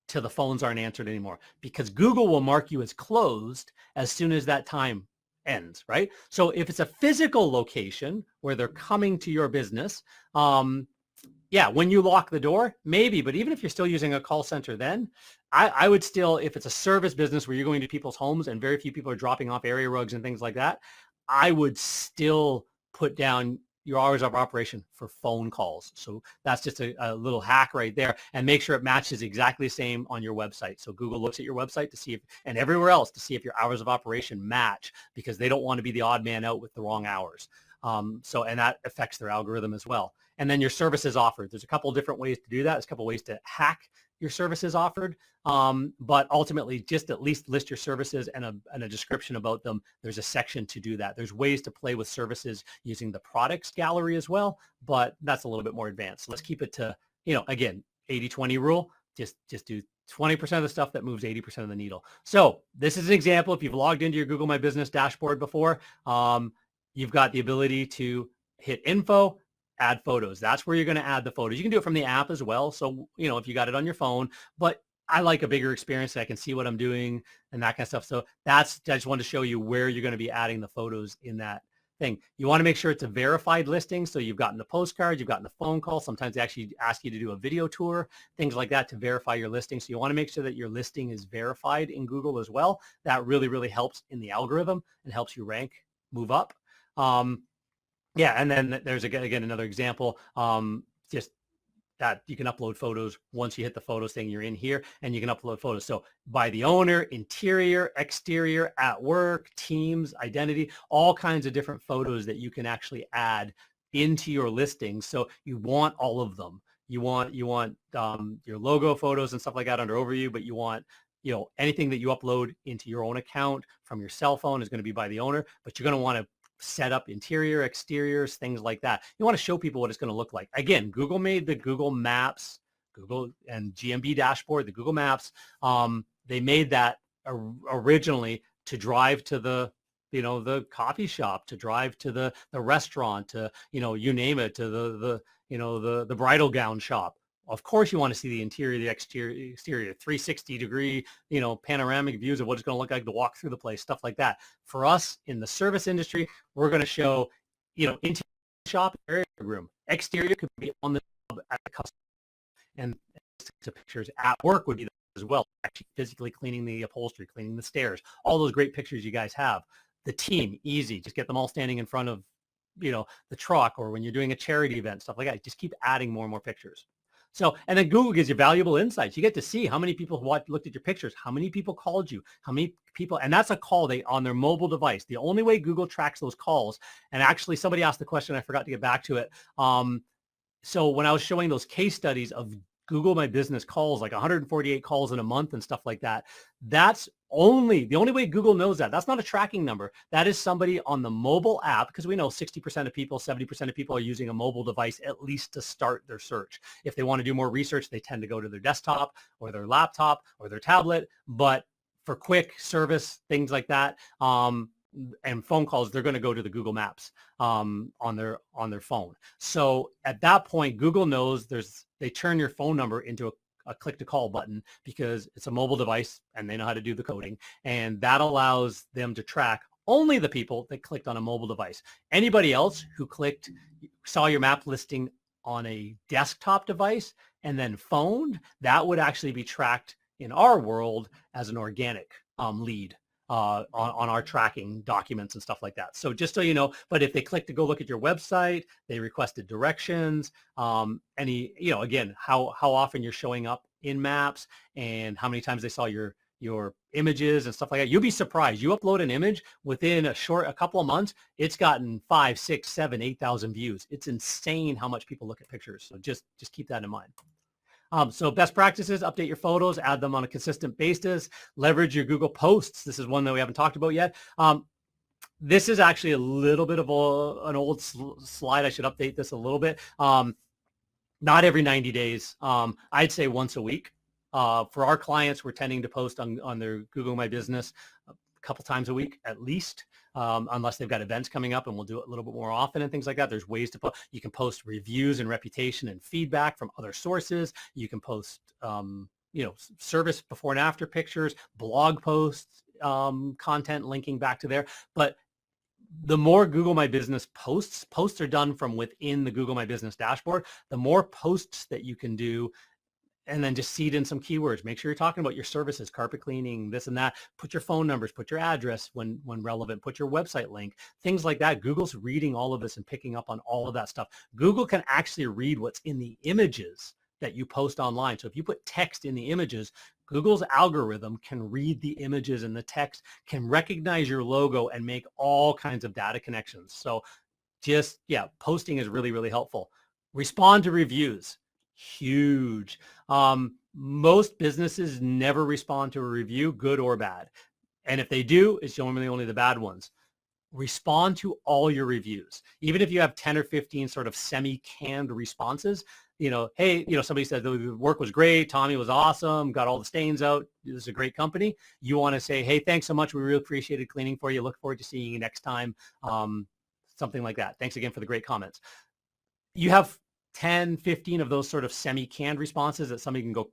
till the phones aren't answered anymore, because Google will mark you as closed as soon as that time ends, right? So if it's a physical location where they're coming to your business, yeah, when you lock the door, maybe, but even if you're still using a call center, then I would still, if it's a service business where you're going to people's homes and very few people are dropping off area rugs and things like that, I would still put down your hours of operation for phone calls. So that's just a little hack right there, and make sure it matches exactly the same on your website. So Google looks at your website to see if, and everywhere else to see if your hours of operation match, because they don't want to be the odd man out with the wrong hours. And that affects their algorithm as well. And then your services offered. There's a couple of different ways to do that. There's a couple of ways to hack your services offered. But ultimately, just at least list your services and a description about them. There's a section to do that. There's ways to play with services using the products gallery as well, but that's a little bit more advanced. Let's keep it to, again, 80-20 rule. Just do 20% of the stuff that moves 80% of the needle. So this is an example. If you've logged into your Google My Business dashboard before, you've got the ability to hit info, add photos. That's where you're going to add the photos. You can do it from the app as well. So, if you got it on your phone, but I like a bigger experience so I can see what I'm doing and that kind of stuff. So I just wanted to show you where you're going to be adding the photos in that thing. You want to make sure it's a verified listing. So you've gotten the postcard, you've gotten the phone call. Sometimes they actually ask you to do a video tour, things like that to verify your listing. So you want to make sure that your listing is verified in Google as well. That really, really helps in the algorithm and helps you rank, move up. Yeah, and then there's again another example, just that you can upload photos. Once you hit the photos thing, you're in here and you can upload photos. So by the owner, interior, exterior, at work, teams, identity, all kinds of different photos that you can actually add into your listing. So you want all of them. You want your logo photos and stuff like that under overview, but you want anything that you upload into your own account from your cell phone is going to be by the owner, but you're going to want to set up interior, exteriors, things like that. You want to show people what it's going to look like. Again, Google made the Google Maps, Google and GMB dashboard, the Google Maps. They made that originally to drive to the coffee shop, to drive to the restaurant, to you name it, to the bridal gown shop. Of course, you want to see the interior, the exterior, 360 degree, panoramic views of what it's going to look like to walk through the place, stuff like that. For us in the service industry, we're going to show, interior shop, area room, exterior could be on the job at the customer, and the pictures at work would be as well, actually physically cleaning the upholstery, cleaning the stairs, all those great pictures you guys have. The team, easy, just get them all standing in front of, the truck, or when you're doing a charity event, stuff like that. Just keep adding more and more pictures. So, and then Google gives you valuable insights. You get to see how many people looked at your pictures, how many people called you, how many people, and that's a call on their mobile device. The only way Google tracks those calls, and actually somebody asked the question, I forgot to get back to it. So when I was showing those case studies of Google My Business calls, like 148 calls in a month and stuff like that, that's the only way Google knows that. That's not a tracking number. That is somebody on the mobile app, because we know 60% of people, 70% of people are using a mobile device at least to start their search. If they want to do more research, they tend to go to their desktop or their laptop or their tablet. But for quick service, things like that, and phone calls, they're going to go to the Google Maps on their phone. So at that point, Google knows they turn your phone number into a click to call button, because it's a mobile device and they know how to do the coding, and that allows them to track only the people that clicked on a mobile device. Anybody else who saw your map listing on a desktop device and then phoned, that would actually be tracked in our world as an organic lead on our tracking documents and stuff like that. So just so you know, but if they click to go look at your website, they requested directions, again, how often you're showing up in maps and how many times they saw your images and stuff like that, you'll be surprised. You upload an image, within a couple of months, it's gotten 5, 6, 7, 8,000 views. It's insane how much people look at pictures. So just keep that in mind. So best practices: update your photos, add them on a consistent basis, leverage your Google Posts. This is one that we haven't talked about yet. This is actually a little bit of an old slide. I should update this a little bit. Not every 90 days. I'd say once a week. For our clients, we're tending to post on their Google My Business a couple times a week at least. Unless they've got events coming up, and we'll do it a little bit more often and things like that. There's ways to put, you can post reviews and reputation and feedback from other sources. You can post, service before and after pictures, blog posts, content linking back to there. But the more Google My Business posts are done from within the Google My Business dashboard, the more posts that you can do. And then just seed in some keywords. Make sure you're talking about your services, carpet cleaning, this and that. Put your phone numbers, put your address when relevant, put your website link, things like that. Google's reading all of this and picking up on all of that stuff. Google can actually read what's in the images that you post online. So if you put text in the images, Google's algorithm can read the images and the text, can recognize your logo and make all kinds of data connections. So posting is really, really helpful. Respond to reviews. Huge. Most businesses never respond to a review, good or bad. And if they do, it's normally only the bad ones. Respond to all your reviews. Even if you have 10 or 15 sort of semi-canned responses, hey, somebody said the work was great, Tommy was awesome, got all the stains out, this is a great company. You want to say, hey, thanks so much. We really appreciated cleaning for you. Look forward to seeing you next time. Something like that. Thanks again for the great comments. You have 10, 15 of those sort of semi-canned responses that somebody can go,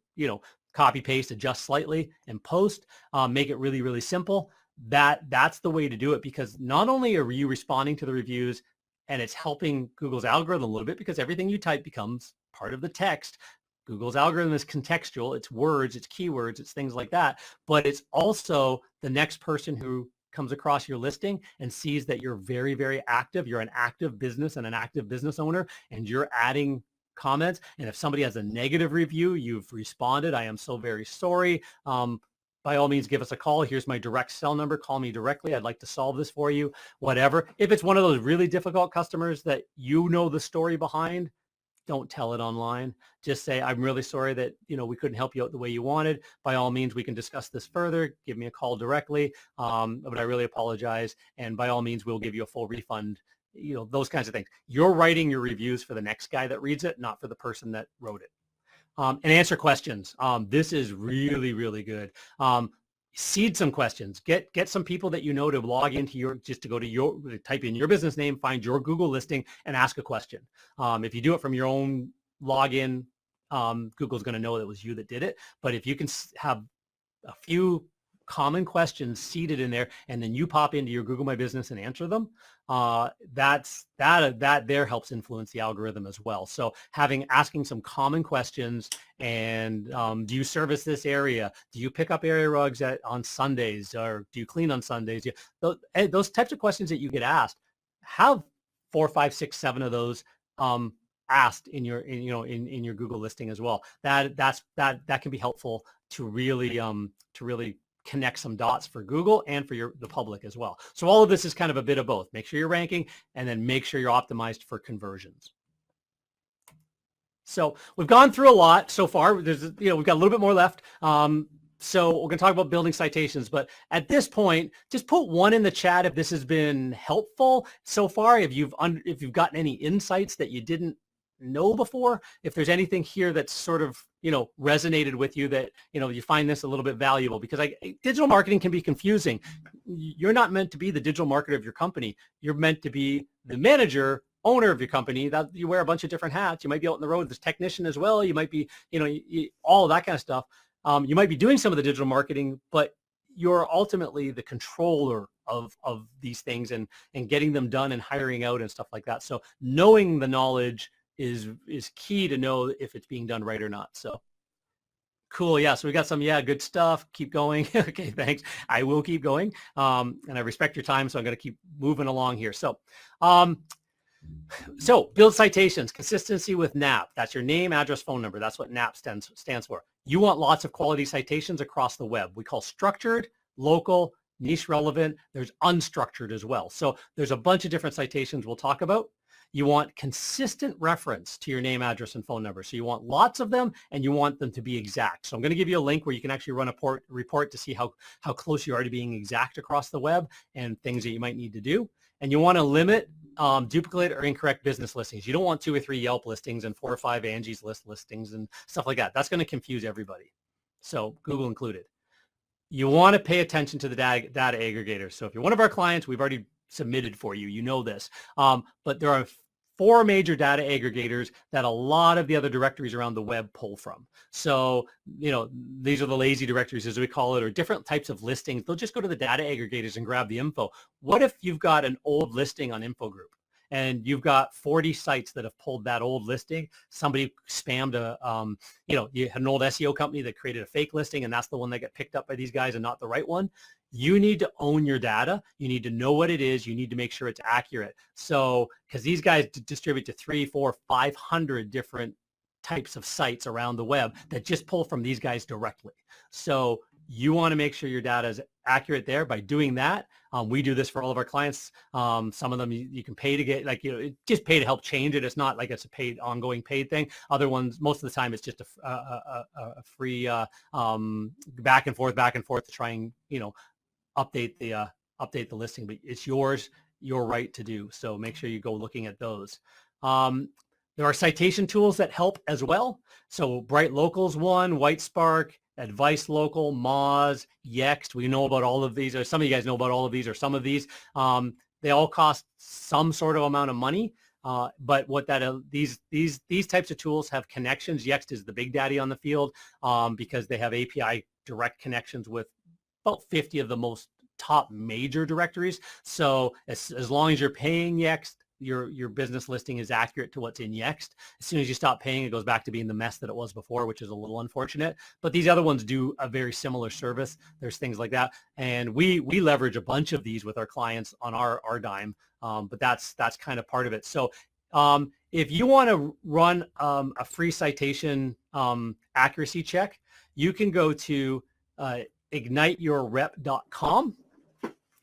copy, paste, adjust slightly and post, make it really, really simple. That's the way to do it, because not only are you responding to the reviews and it's helping Google's algorithm a little bit, because everything you type becomes part of the text. Google's algorithm is contextual. It's words, it's keywords, it's things like that. But it's also the next person who comes across your listing and sees that you're very, very active. You're an active business and an active business owner, and you're adding comments. And if somebody has a negative review, you've responded, I am so very sorry. By all means, give us a call. Here's my direct cell number. Call me directly. I'd like to solve this for you, whatever. If it's one of those really difficult customers that the story behind, don't tell it online. Just say, I'm really sorry that, we couldn't help you out the way you wanted. By all means, we can discuss this further. Give me a call directly. But I really apologize. And by all means, we'll give you a full refund, those kinds of things. You're writing your reviews for the next guy that reads it, not for the person that wrote it. And answer questions. This is really, really good. Seed some questions. Get some people that to log into type in your business name, find your Google listing, and ask a question. If you do it from your own login, Google's going to know that it was you that did it. But if you can have a few common questions seeded in there, and then you pop into your Google My Business and answer them, that there helps influence the algorithm as well. So asking some common questions, and do you service this area? Do you pick up area rugs on Sundays, or do you clean on Sundays? Those types of questions that you get asked, have 4, 5, 6, 7 of those asked in your Google listing as well. That can be helpful to really connect some dots for Google and for the public as well. So all of this is kind of a bit of both. Make sure you're ranking, and then make sure you're optimized for conversions. So we've gone through a lot so far. We've got a little bit more left. So we're going to talk about building citations, but at this point, just put 1 in the chat if this has been helpful so far. If you've gotten any insights that you didn't know before, if there's anything here that's sort of resonated with you, that you find this a little bit valuable, because digital marketing can be confusing. You're not meant to be the digital marketer of your company. You're meant to be the manager, owner of your company. That you wear a bunch of different hats. You might be out on the road, this technician as well. You might be all of that kind of stuff. You might be doing some of the digital marketing, but you're ultimately the controller of these things, and getting them done, and hiring out and stuff like that. So knowing the knowledge is key to know if it's being done right or not. So cool. Yeah. So we got some, good stuff. Keep going. Okay. Thanks. I will keep going. And I respect your time, so I'm going to keep moving along here. So build citations, consistency with NAP. That's your name, address, phone number. That's what NAP stands for. You want lots of quality citations across the web. We call structured, local, niche relevant. There's unstructured as well. So there's a bunch of different citations we'll talk about. You want consistent reference to your name, address, and phone number. So you want lots of them, and you want them to be exact. So I'm going to give you a link where you can actually run a report to see how close you are to being exact across the web, and things that you might need to do. And you want to limit duplicate or incorrect business listings. You don't want 2 or 3 Yelp listings and 4 or 5 Angie's List listings and stuff like that. That's going to confuse everybody, so Google included. You want to pay attention to the data aggregators. So if you're one of our clients, we've already submitted for you. You know this. But there are 4 major data aggregators that a lot of the other directories around the web pull from. So, these are the lazy directories, as we call it, or different types of listings. They'll just go to the data aggregators and grab the info. What if you've got an old listing on InfoGroup, and you've got 40 sites that have pulled that old listing? Somebody spammed you had an old SEO company that created a fake listing, and that's the one that got picked up by these guys and not the right one. You need to own your data. You need to know what it is. You need to make sure it's accurate. So, because these guys distribute to 300, 400, 500 different types of sites around the web that just pull from these guys directly. So you want to make sure your data is accurate there. By doing that, we do this for all of our clients. Some of them you can pay to get, just pay to help change it. It's not like it's a ongoing paid thing. Other ones, most of the time, it's just a free back and forth to try and update the listing. But it's your right to do. So make sure you go looking at those. There are citation tools that help as well. So Bright Local's one, Whitespark, Advice Local, Moz, Yext. We know about all of these, or some of you guys know about all of these, or some of these. They all cost some sort of amount of money. But what these types of tools have connections. Yext is the big daddy on the field because they have API direct connections with about 50 of the most top major directories. So as long as you're paying Yext, your business listing is accurate to what's in Yext. As soon as you stop paying, it goes back to being the mess that it was before, which is a little unfortunate. But these other ones do a very similar service. There's things like that. And we leverage a bunch of these with our clients on our dime. But that's kind of part of it. So if you want to run a free citation accuracy check, you can go to igniteyourrep.com.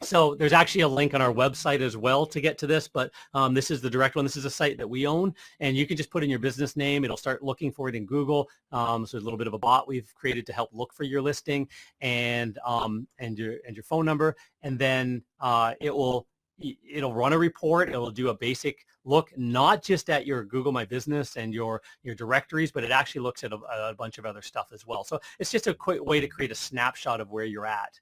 So there's actually a link on our website as well to get to this, but this is the direct one. This is a site that we own, and you can just put in your business name. It'll start looking for it in Google. So there's a little bit of a bot we've created to help look for your listing and your phone number, and then it'll run a report. It'll do a basic look, not just at your Google My Business and your directories, but it actually looks at a bunch of other stuff as well. So it's just a quick way to create a snapshot of where you're at.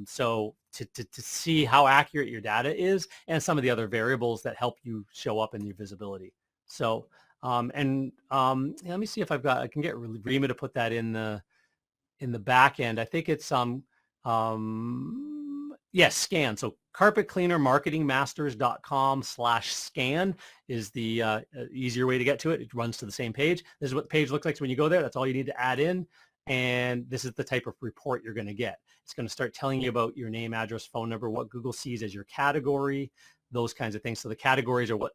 So to see how accurate your data is and some of the other variables that help you show up in your visibility. So, let me see if I can get Rima to put that in the back end. I think it's yes, scan. So carpetcleanermarketingmasters.com/scan is the easier way to get to it. It runs to the same page. This is what the page looks like. So when you go there, that's all you need to add in. And this is the type of report you're going to get. It's going to start telling you about your name, address, phone number, what Google sees as your category, those kinds of things. So the categories are what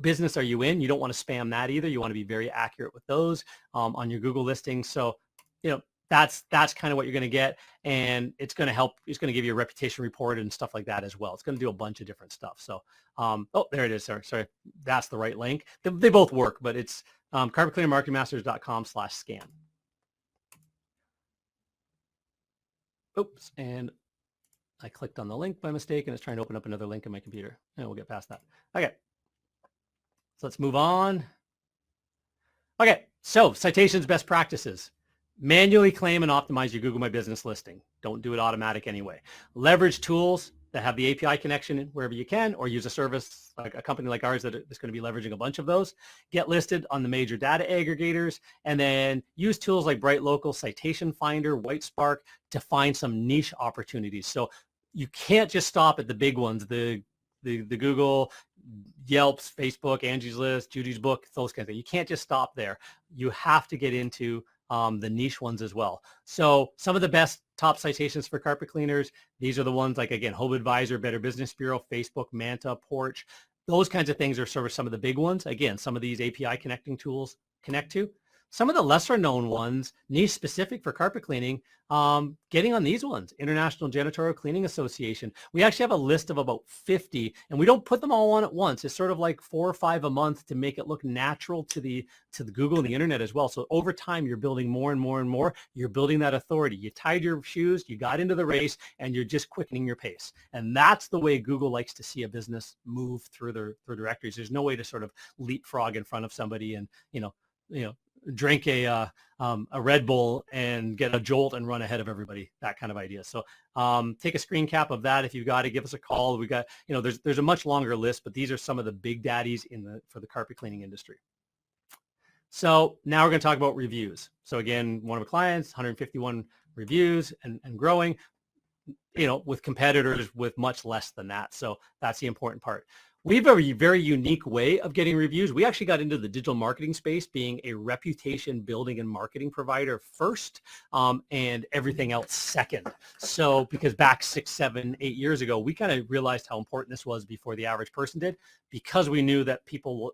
business are you in? You don't want to spam that either. You want to be very accurate with those on your Google listings. So, that's kind of what you're going to get. And it's going to help. It's going to give you a reputation report and stuff like that as well. It's going to do a bunch of different stuff. So, there it is. Sorry. That's the right link. They both work, but it's carpetcleanermarketingmasters.com/scan. Oops, and I clicked on the link by mistake, and it's trying to open up another link in my computer. And we'll get past that. Okay, so let's move on. Okay, so citations best practices. Manually claim and optimize your Google My Business listing. Don't do it automatic anyway. Leverage tools that have the API connection wherever you can, or use a service like a company like ours that is going to be leveraging a bunch of those. Get listed on the major data aggregators, and then use tools like BrightLocal, Citation Finder, Whitespark to find some niche opportunities. So you can't just stop at the big ones, the Google, Yelps, Facebook, Angie's List, Judy's Book, those kinds of things. You can't just stop there. You have to get into the niche ones as well. So some of the best top citations for carpet cleaners, these are the ones like, again, Home Advisor, Better Business Bureau, Facebook, Manta, Porch. Those kinds of things are sort of some of the big ones. Again, some of these API connecting tools connect to. Some of the lesser known ones, niche specific for carpet cleaning, getting on these ones, International Janitorial Cleaning Association. We actually have a list of about 50, and we don't put them all on at once. It's sort of like 4 or 5 a month to make it look natural to the Google and the internet as well. So over time, you're building more and more and more. You're building that authority. You tied your shoes, you got into the race, and you're just quickening your pace. And that's the way Google likes to see a business move through their directories. There's no way to sort of leapfrog in front of somebody and drink a Red Bull and get a jolt and run ahead of everybody, that kind of idea. So take a screen cap of that if you've got to. Give us a call. We got, there's a much longer list, but these are some of the big daddies for the carpet cleaning industry. So now we're going to talk about reviews. So again, one of our clients, 151 reviews and growing, with competitors with much less than that. So that's the important part. We have a very unique way of getting reviews. We actually got into the digital marketing space being a reputation building and marketing provider first, and everything else second. So because back 6, 7, 8 years ago, we kind of realized how important this was before the average person did, because we knew that people,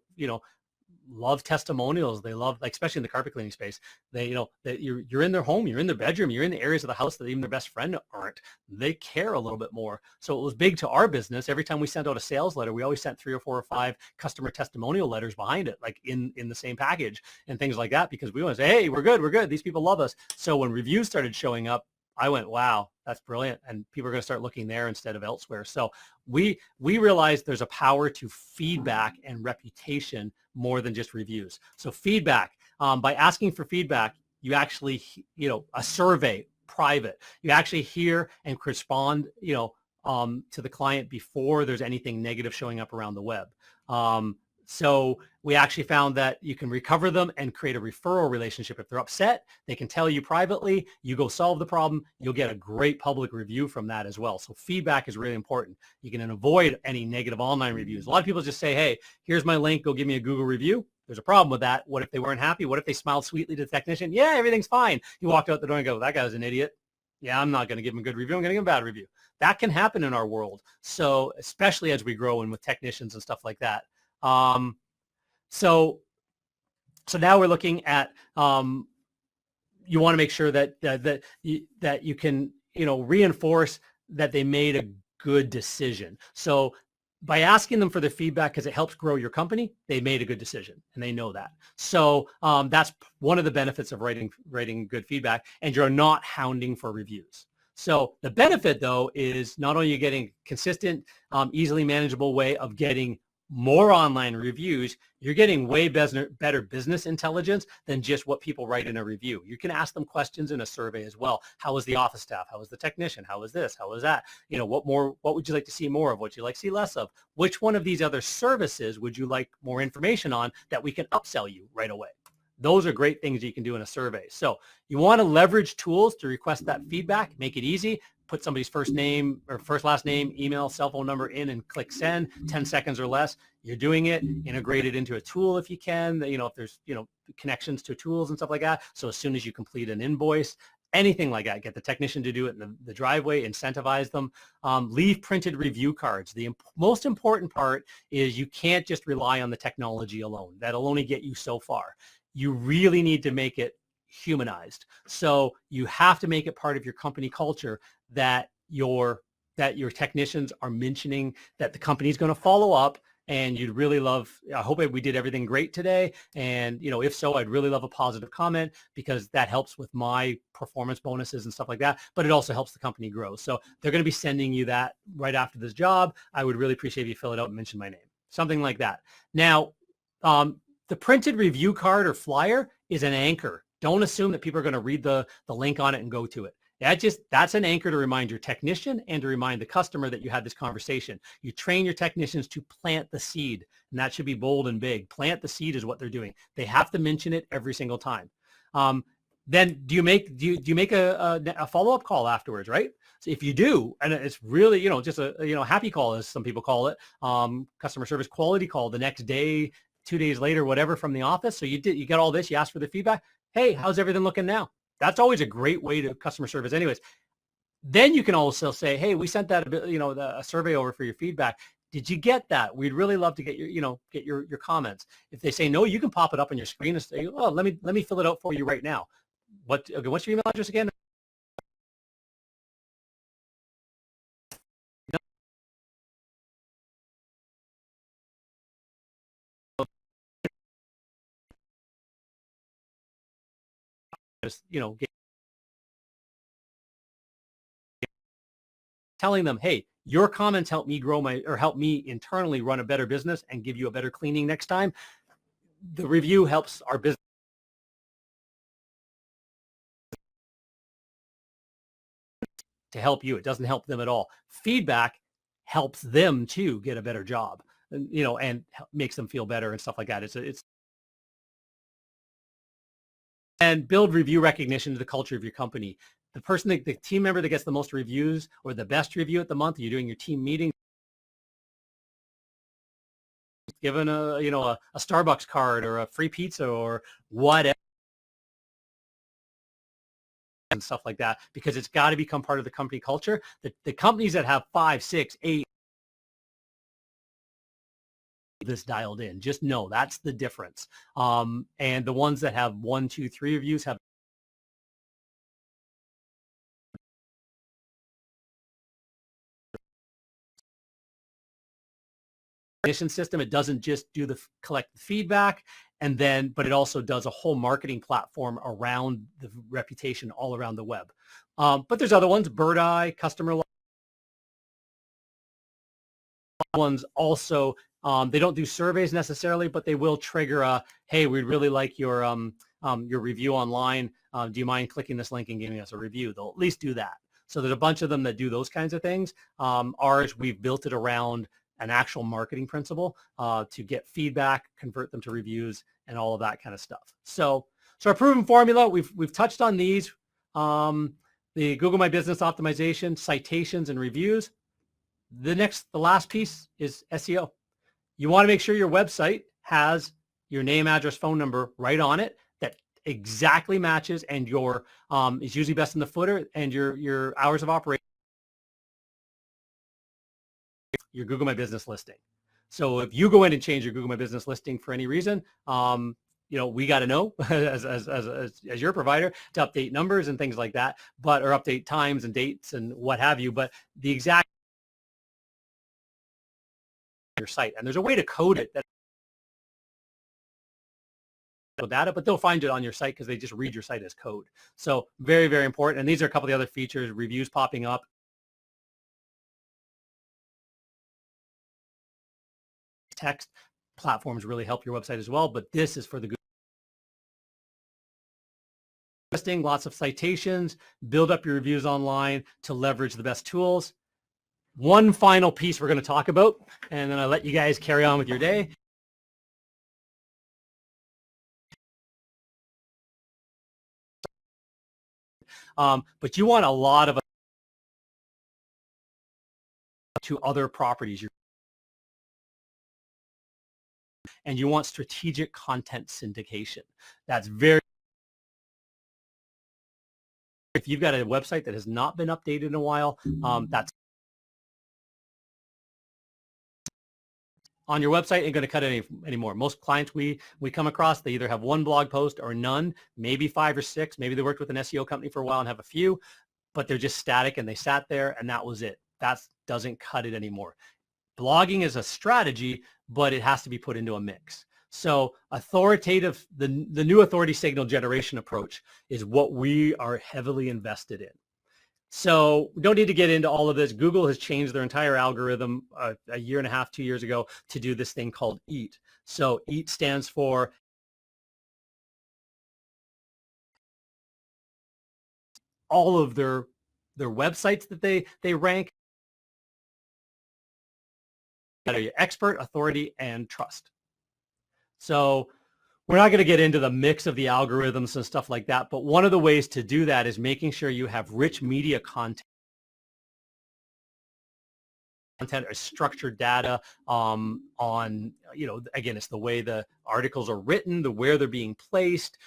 love testimonials. They love, like, especially in the carpet cleaning space, they, that you're in their home, you're in their bedroom, you're in the areas of the house that even their best friend aren't. They care a little bit more. So it was big to our business. Every time we sent out a sales letter, we always sent 3 or 4 or 5 customer testimonial letters behind it, like in the same package and things like that, because we want to say, hey, we're good. These people love us. So when reviews started showing up, I went, wow, that's brilliant. And people are going to start looking there instead of elsewhere. So we realized there's a power to feedback and reputation more than just reviews. So feedback, by asking for feedback, you actually, a survey, private, you actually hear and respond, to the client before there's anything negative showing up around the web. So we actually found that you can recover them and create a referral relationship. If they're upset, they can tell you privately, you go solve the problem, you'll get a great public review from that as well. So feedback is really important. You can avoid any negative online reviews. A lot of people just say, hey, here's my link, go give me a Google review. There's a problem with that. What if they weren't happy? What if they smiled sweetly to the technician? Yeah, everything's fine. You walked out the door and go, that guy's an idiot. Yeah, I'm not going to give him a good review. I'm going to give him a bad review. That can happen in our world. So especially as we grow and with technicians and stuff like that. So now we're looking at, you want to make sure that you can, reinforce that they made good decision. So by asking them for their feedback, because it helps grow your company, they made a good decision and they know that. So that's one of the benefits of writing good feedback, and you're not hounding for reviews. So the benefit, though, is not only you're getting consistent, easily manageable way of getting more online reviews, you're getting way better business intelligence than just what people write in a review. You can ask them questions in a survey as well. How was the office staff? How was the technician? How was this? How was that? You know, what would you like to see more of? What would you like to see less of? Which one of these other services would you like more information on that we can upsell you right away? Those are great things you can do in a survey. So you want to leverage tools to request that feedback, make it easy. Put somebody's first name or first last name, email, cell phone number in and click send, 10 seconds or less. You're doing it, integrate it into a tool if you can, you know, if there's, you know, connections to tools and stuff like that. So as soon as you complete an invoice, anything like that, get the technician to do it in the driveway, incentivize them. Leave printed review cards. The most important part is you can't just rely on the technology alone. That'll only get you so far. You really need to make it humanized. So you have to make it part of your company culture that your technicians are mentioning that the company's going to follow up, and you'd really love, I hope we did everything great today. And, you know, if so, I'd really love a positive comment, because that helps with my performance bonuses and stuff like that, but it also helps the company grow. So they're going to be sending you that right after this job. I would really appreciate if you fill it out and mention my name, something like that. Now, the printed review card or flyer is an anchor. Don't assume that people are going to read the link on it and go to it. That's an anchor to remind your technician and to remind the customer that you had this conversation. You train your technicians to plant the seed, and that should be bold and big. Plant the seed is what they're doing. They have to mention it every single time. Then do you make a follow-up call afterwards, right? So if you do, and it's really, you know, just a, you know, happy call, as some people call it, customer service quality call the next day, 2 days later, whatever, from the office. So you got all this, you asked for the feedback. Hey, how's everything looking now? That's always a great way to customer service anyways. Then you can also say, hey, we sent that, you know, a survey over for your feedback. Did you get that? We'd really love to get your, you know, get your comments. If they say no, you can pop it up on your screen and say, oh, let me fill it out for you right now. What's your email address again? Just, you know, telling them, hey, your comments help me help me internally run a better business and give you a better cleaning next time. The review helps our business to help you. It doesn't help them at all. Feedback helps them to get a better job, and, you know, and makes them feel better and stuff like that. It's and build review recognition to the culture of your company. The team member that gets the most reviews or the best review at the month, you're doing your team meeting, given a Starbucks card or a free pizza or whatever and stuff like that, because it's got to become part of the company culture. The companies that have 5, 6, 8 this dialed in, just know that's the difference. And the ones that have 1, 2, 3 reviews have system. It doesn't just do collect the feedback but it also does a whole marketing platform around the reputation all around the web. But there's other ones, Bird Eye, Customer ones also. They don't do surveys necessarily, but they will trigger a, hey, we'd really like your review online. Do you mind clicking this link and giving us a review? They'll at least do that. So there's a bunch of them that do those kinds of things. Ours, we've built it around an actual marketing principle to get feedback, convert them to reviews, and all of that kind of stuff. So our proven formula, we've touched on these, the Google My Business optimization, citations, and reviews. The last piece is SEO. You want to make sure your website has your name, address, phone number right on it that exactly matches, and your is usually best in the footer, and your hours of operation, your Google My Business listing. So if you go in and change your Google My Business listing for any reason, you know, we got to know as your provider to update numbers and things like that, or update times and dates and what have you. But the exact your site. And there's a way to code it that data, but they'll find it on your site because they just read your site as code. So very, very important. And these are a couple of the other features, reviews popping up. Text platforms really help your website as well, but this is for the Google listing, lots of citations, build up your reviews online to leverage the best tools. One final piece we're going to talk about, and then I'll let you guys carry on with your day. But you want a lot of to other properties, and you want strategic content syndication. That's very, if you've got a website that has not been updated in a while, that's on your website ain't going to cut it anymore. Most clients we come across, they either have one blog post or none, maybe 5 or 6. Maybe they worked with an SEO company for a while and have a few, but they're just static and they sat there and that was it. That doesn't cut it anymore. Blogging is a strategy, but it has to be put into a mix. So authoritative, the new authority signal generation approach is what we are heavily invested in. So we don't need to get into all of this. Google has changed their entire algorithm a year and a half, 2 years ago to do this thing called EAT. So EAT stands for all of their websites that they rank. Expert, authority, and trust. So we're not going to get into the mix of the algorithms and stuff like that, but one of the ways to do that is making sure you have rich media content or structured data on, again, it's the way the articles are written, where they're being placed,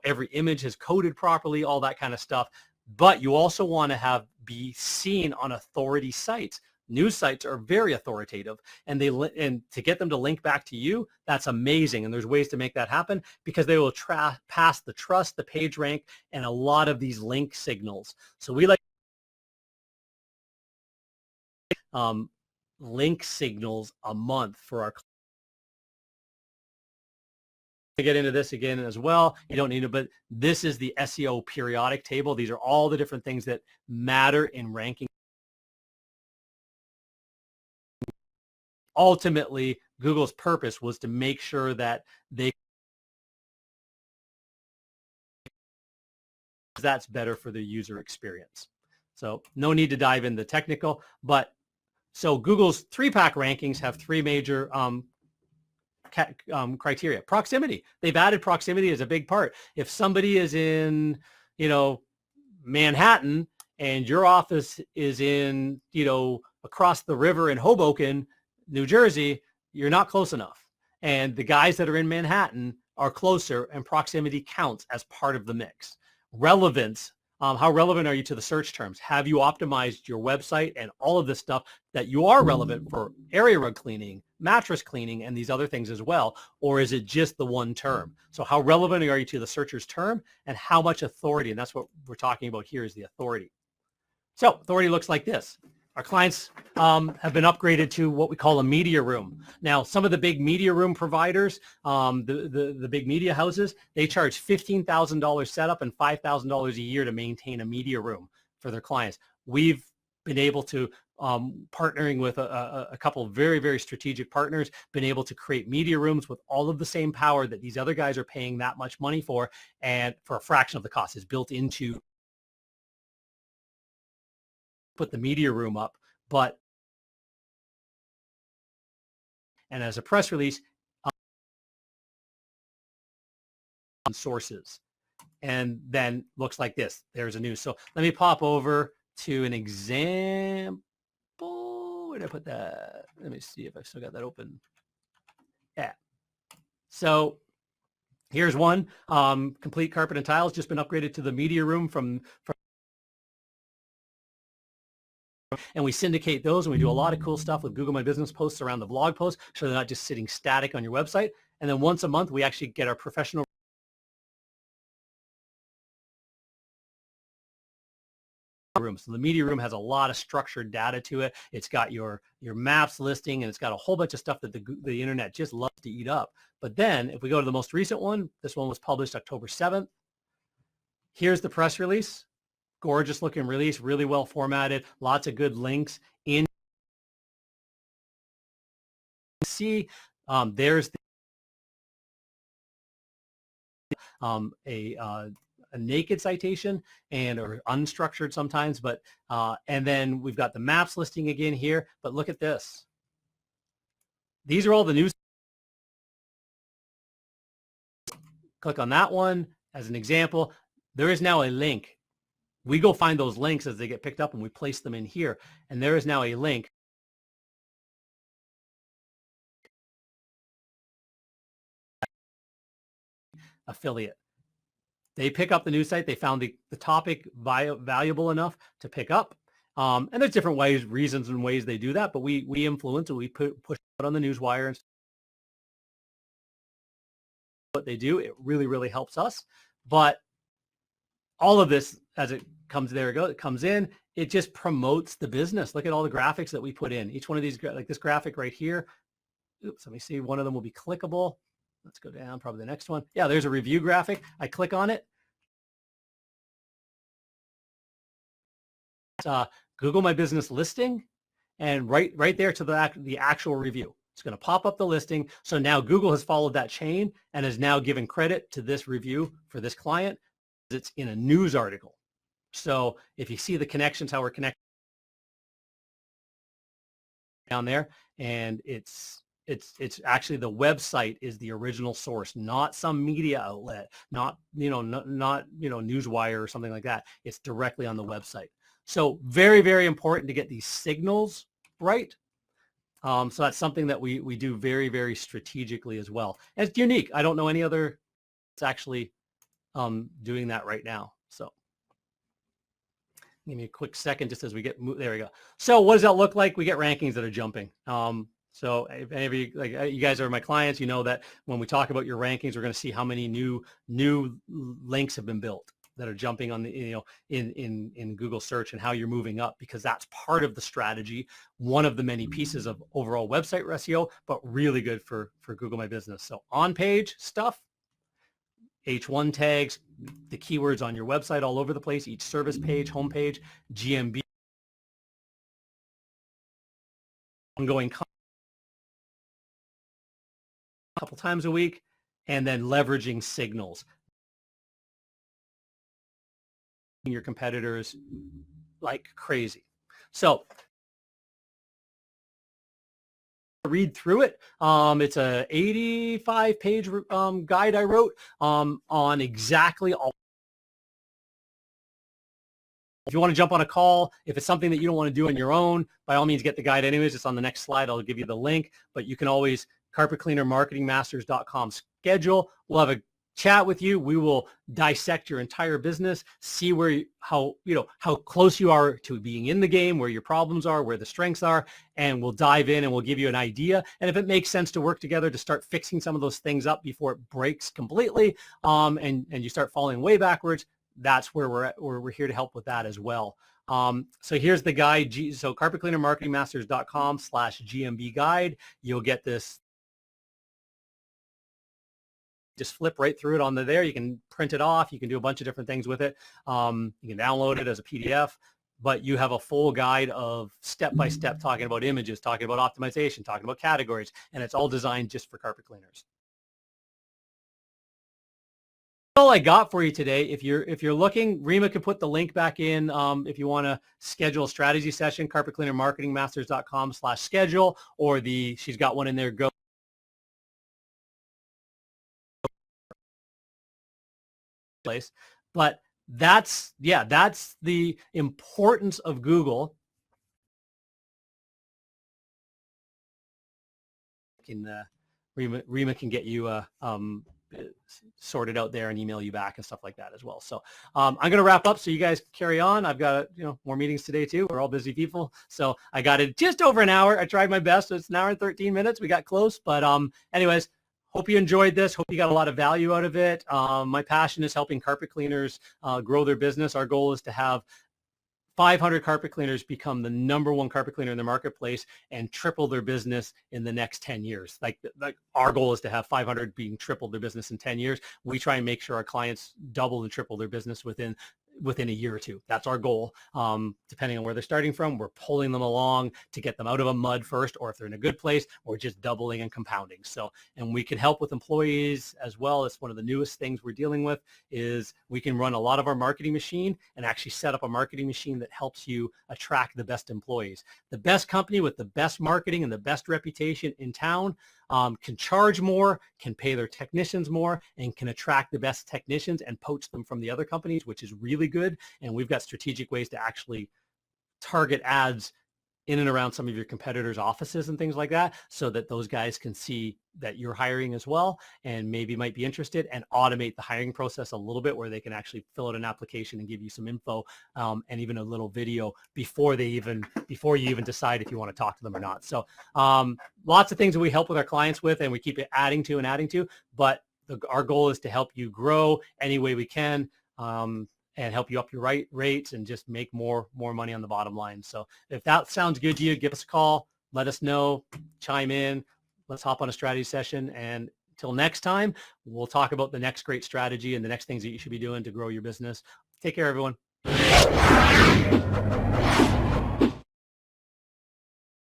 every image is coded properly, all that kind of stuff. But you also want to be seen on authority sites. News sites are very authoritative, and to get them to link back to you, that's amazing. And there's ways to make that happen because they will pass the trust, the page rank, and a lot of these link signals. So we like link signals a month for our clients. To get into this again as well, you don't need it, but this is the SEO periodic table. These are all the different things that matter in ranking. Ultimately, Google's purpose was to make sure that that's better for the user experience. So no need to dive into technical, but so Google's 3-pack rankings have 3 major criteria. Proximity. They've added proximity as a big part. If somebody is in, Manhattan and your office is in, across the river in Hoboken, New Jersey, you're not close enough. And the guys that are in Manhattan are closer, and proximity counts as part of the mix. Relevance. How relevant are you to the search terms? Have you optimized your website and all of this stuff that you are relevant for area rug cleaning, mattress cleaning, and these other things as well? Or is it just the one term? So how relevant are you to the searcher's term, and how much authority? And that's what we're talking about here, is the authority. So authority looks like this. Our clients have been upgraded to what we call a media room. Now, some of the big media room providers, the big media houses, they charge $15,000 setup and $5,000 a year to maintain a media room for their clients. We've been able to, partnering with a couple of very, very strategic partners, been able to create media rooms with all of the same power that these other guys are paying that much money for, and for a fraction of the cost is built into put the media room up. But, and as a press release, sources, and then looks like this. There's a news. So let me pop over to an example. Where did I put that? Let me see if I've still got that open. Yeah. So here's one. Complete Carpet and Tiles just been upgraded to the media room from and we syndicate those, and we do a lot of cool stuff with Google My Business posts around the blog posts, so they're not just sitting static on your website. And then once a month, we actually get our professional room. room. So the media room has a lot of structured data to it. It's got your maps listing, and it's got a whole bunch of stuff that the internet just loves to eat up. But then if we go to the most recent one, this one was published October 7th. Here's the press release. Gorgeous looking release, really well formatted, lots of good links in. See, there's a naked citation or unstructured sometimes, but and then we've got the maps listing again here. But look at this. These are all the news. Click on that one as an example. There is now a link. We go find those links as they get picked up and we place them in here. And there is now a link. Affiliate. They pick up the news site. They found the topic valuable enough to pick up. And there's different reasons and ways they do that, but we influence and we push it on the newswire and what they do. It really, really helps us. But all of this, as it comes, there it goes, it comes in, it just promotes the business. Look at all the graphics that we put in. Each one of these, like this graphic right here. Oops, let me see. One of them will be clickable. Let's go down, probably the next one. Yeah, there's a review graphic. I click on it. Google My Business listing, and right there to the actual review. It's going to pop up the listing. So now Google has followed that chain and has now given credit to this review for this client. It's in a news article. So if you see the connections, how we're connected down there, and it's actually the website is the original source, not some media outlet, not Newswire or something like that. It's directly on the website. So very, very important to get these signals right. So that's something that we do very, very strategically as well. And it's unique. I don't know any other that's actually doing that right now. So give me a quick second just as we get, there we go. So what does that look like? We get rankings that are jumping. So if any of you, like you guys are my clients, you know that when we talk about your rankings, we're going to see how many new links have been built that are jumping on the, in Google search, and how you're moving up, because that's part of the strategy, one of the many pieces of overall website SEO, but really good for Google My Business. So on page stuff, H1 tags, the keywords on your website all over the place, each service page, homepage, GMB, ongoing content a couple times a week, and then leveraging signals. Your competitors like crazy. So read through it. It's a 85-page guide I wrote on exactly all. If you want to jump on a call, if it's something that you don't want to do on your own, by all means get the guide anyways. It's on the next slide. I'll give you the link, but you can always carpetcleanermarketingmasters.com schedule. We'll have a chat with you. We will dissect your entire business, see how close you are to being in the game, where your problems are, where the strengths are, and we'll dive in and we'll give you an idea. And if it makes sense to work together to start fixing some of those things up before it breaks completely, and you start falling way backwards, that's where we're at. We're here to help with that as well. So here's the guide. So carpetcleanermarketingmasters.com/GMB guide. You'll get this. Just flip right through it on there. You can print it off. You can do a bunch of different things with it. You can download it as a PDF, but you have a full guide of step-by-step talking about images, talking about optimization, talking about categories, and it's all designed just for carpet cleaners. All I got for you today. If you're looking, Rima can put the link back in if you want to schedule a strategy session, carpetcleanermarketingmasters.com/schedule, or she's got one in there, go place. But that's the importance of Google. Rima can get you sorted out there and email you back and stuff like that as well. So I'm going to wrap up so you guys carry on. I've got more meetings today too. We're all busy people. So I got it just over an hour. I tried my best. So it's an hour and 13 minutes. We got close. But anyways, hope you enjoyed this. Hope you got a lot of value out of it. My passion is helping carpet cleaners grow their business. Our goal is to have 500 carpet cleaners become the number one carpet cleaner in the marketplace and triple their business in the next 10 years. Like our goal is to have 500 being triple their business in 10 years. We try and make sure our clients double and triple their business within a year or two. That's our goal. Depending on where they're starting from, we're pulling them along to get them out of a mud first, or if they're in a good place, we're just doubling and compounding. So, and we can help with employees as well. It's one of the newest things we're dealing with is we can run a lot of our marketing machine and actually set up a marketing machine that helps you attract the best employees. The best company with the best marketing and the best reputation in town can charge more, can pay their technicians more, and can attract the best technicians and poach them from the other companies, which is really good. And we've got strategic ways to actually target ads in and around some of your competitors' offices and things like that, so that those guys can see that you're hiring as well and maybe might be interested, and automate the hiring process a little bit where they can actually fill out an application and give you some info and even a little video before you even decide if you want to talk to them or not. So lots of things that we help with our clients with, and we keep adding to, but our goal is to help you grow any way we can. And help you up your rates and just make more money on the bottom line. So if that sounds good to you, give us a call, let us know, chime in, let's hop on a strategy session. And until next time, we'll talk about the next great strategy and the next things that you should be doing to grow your business. Take care, everyone.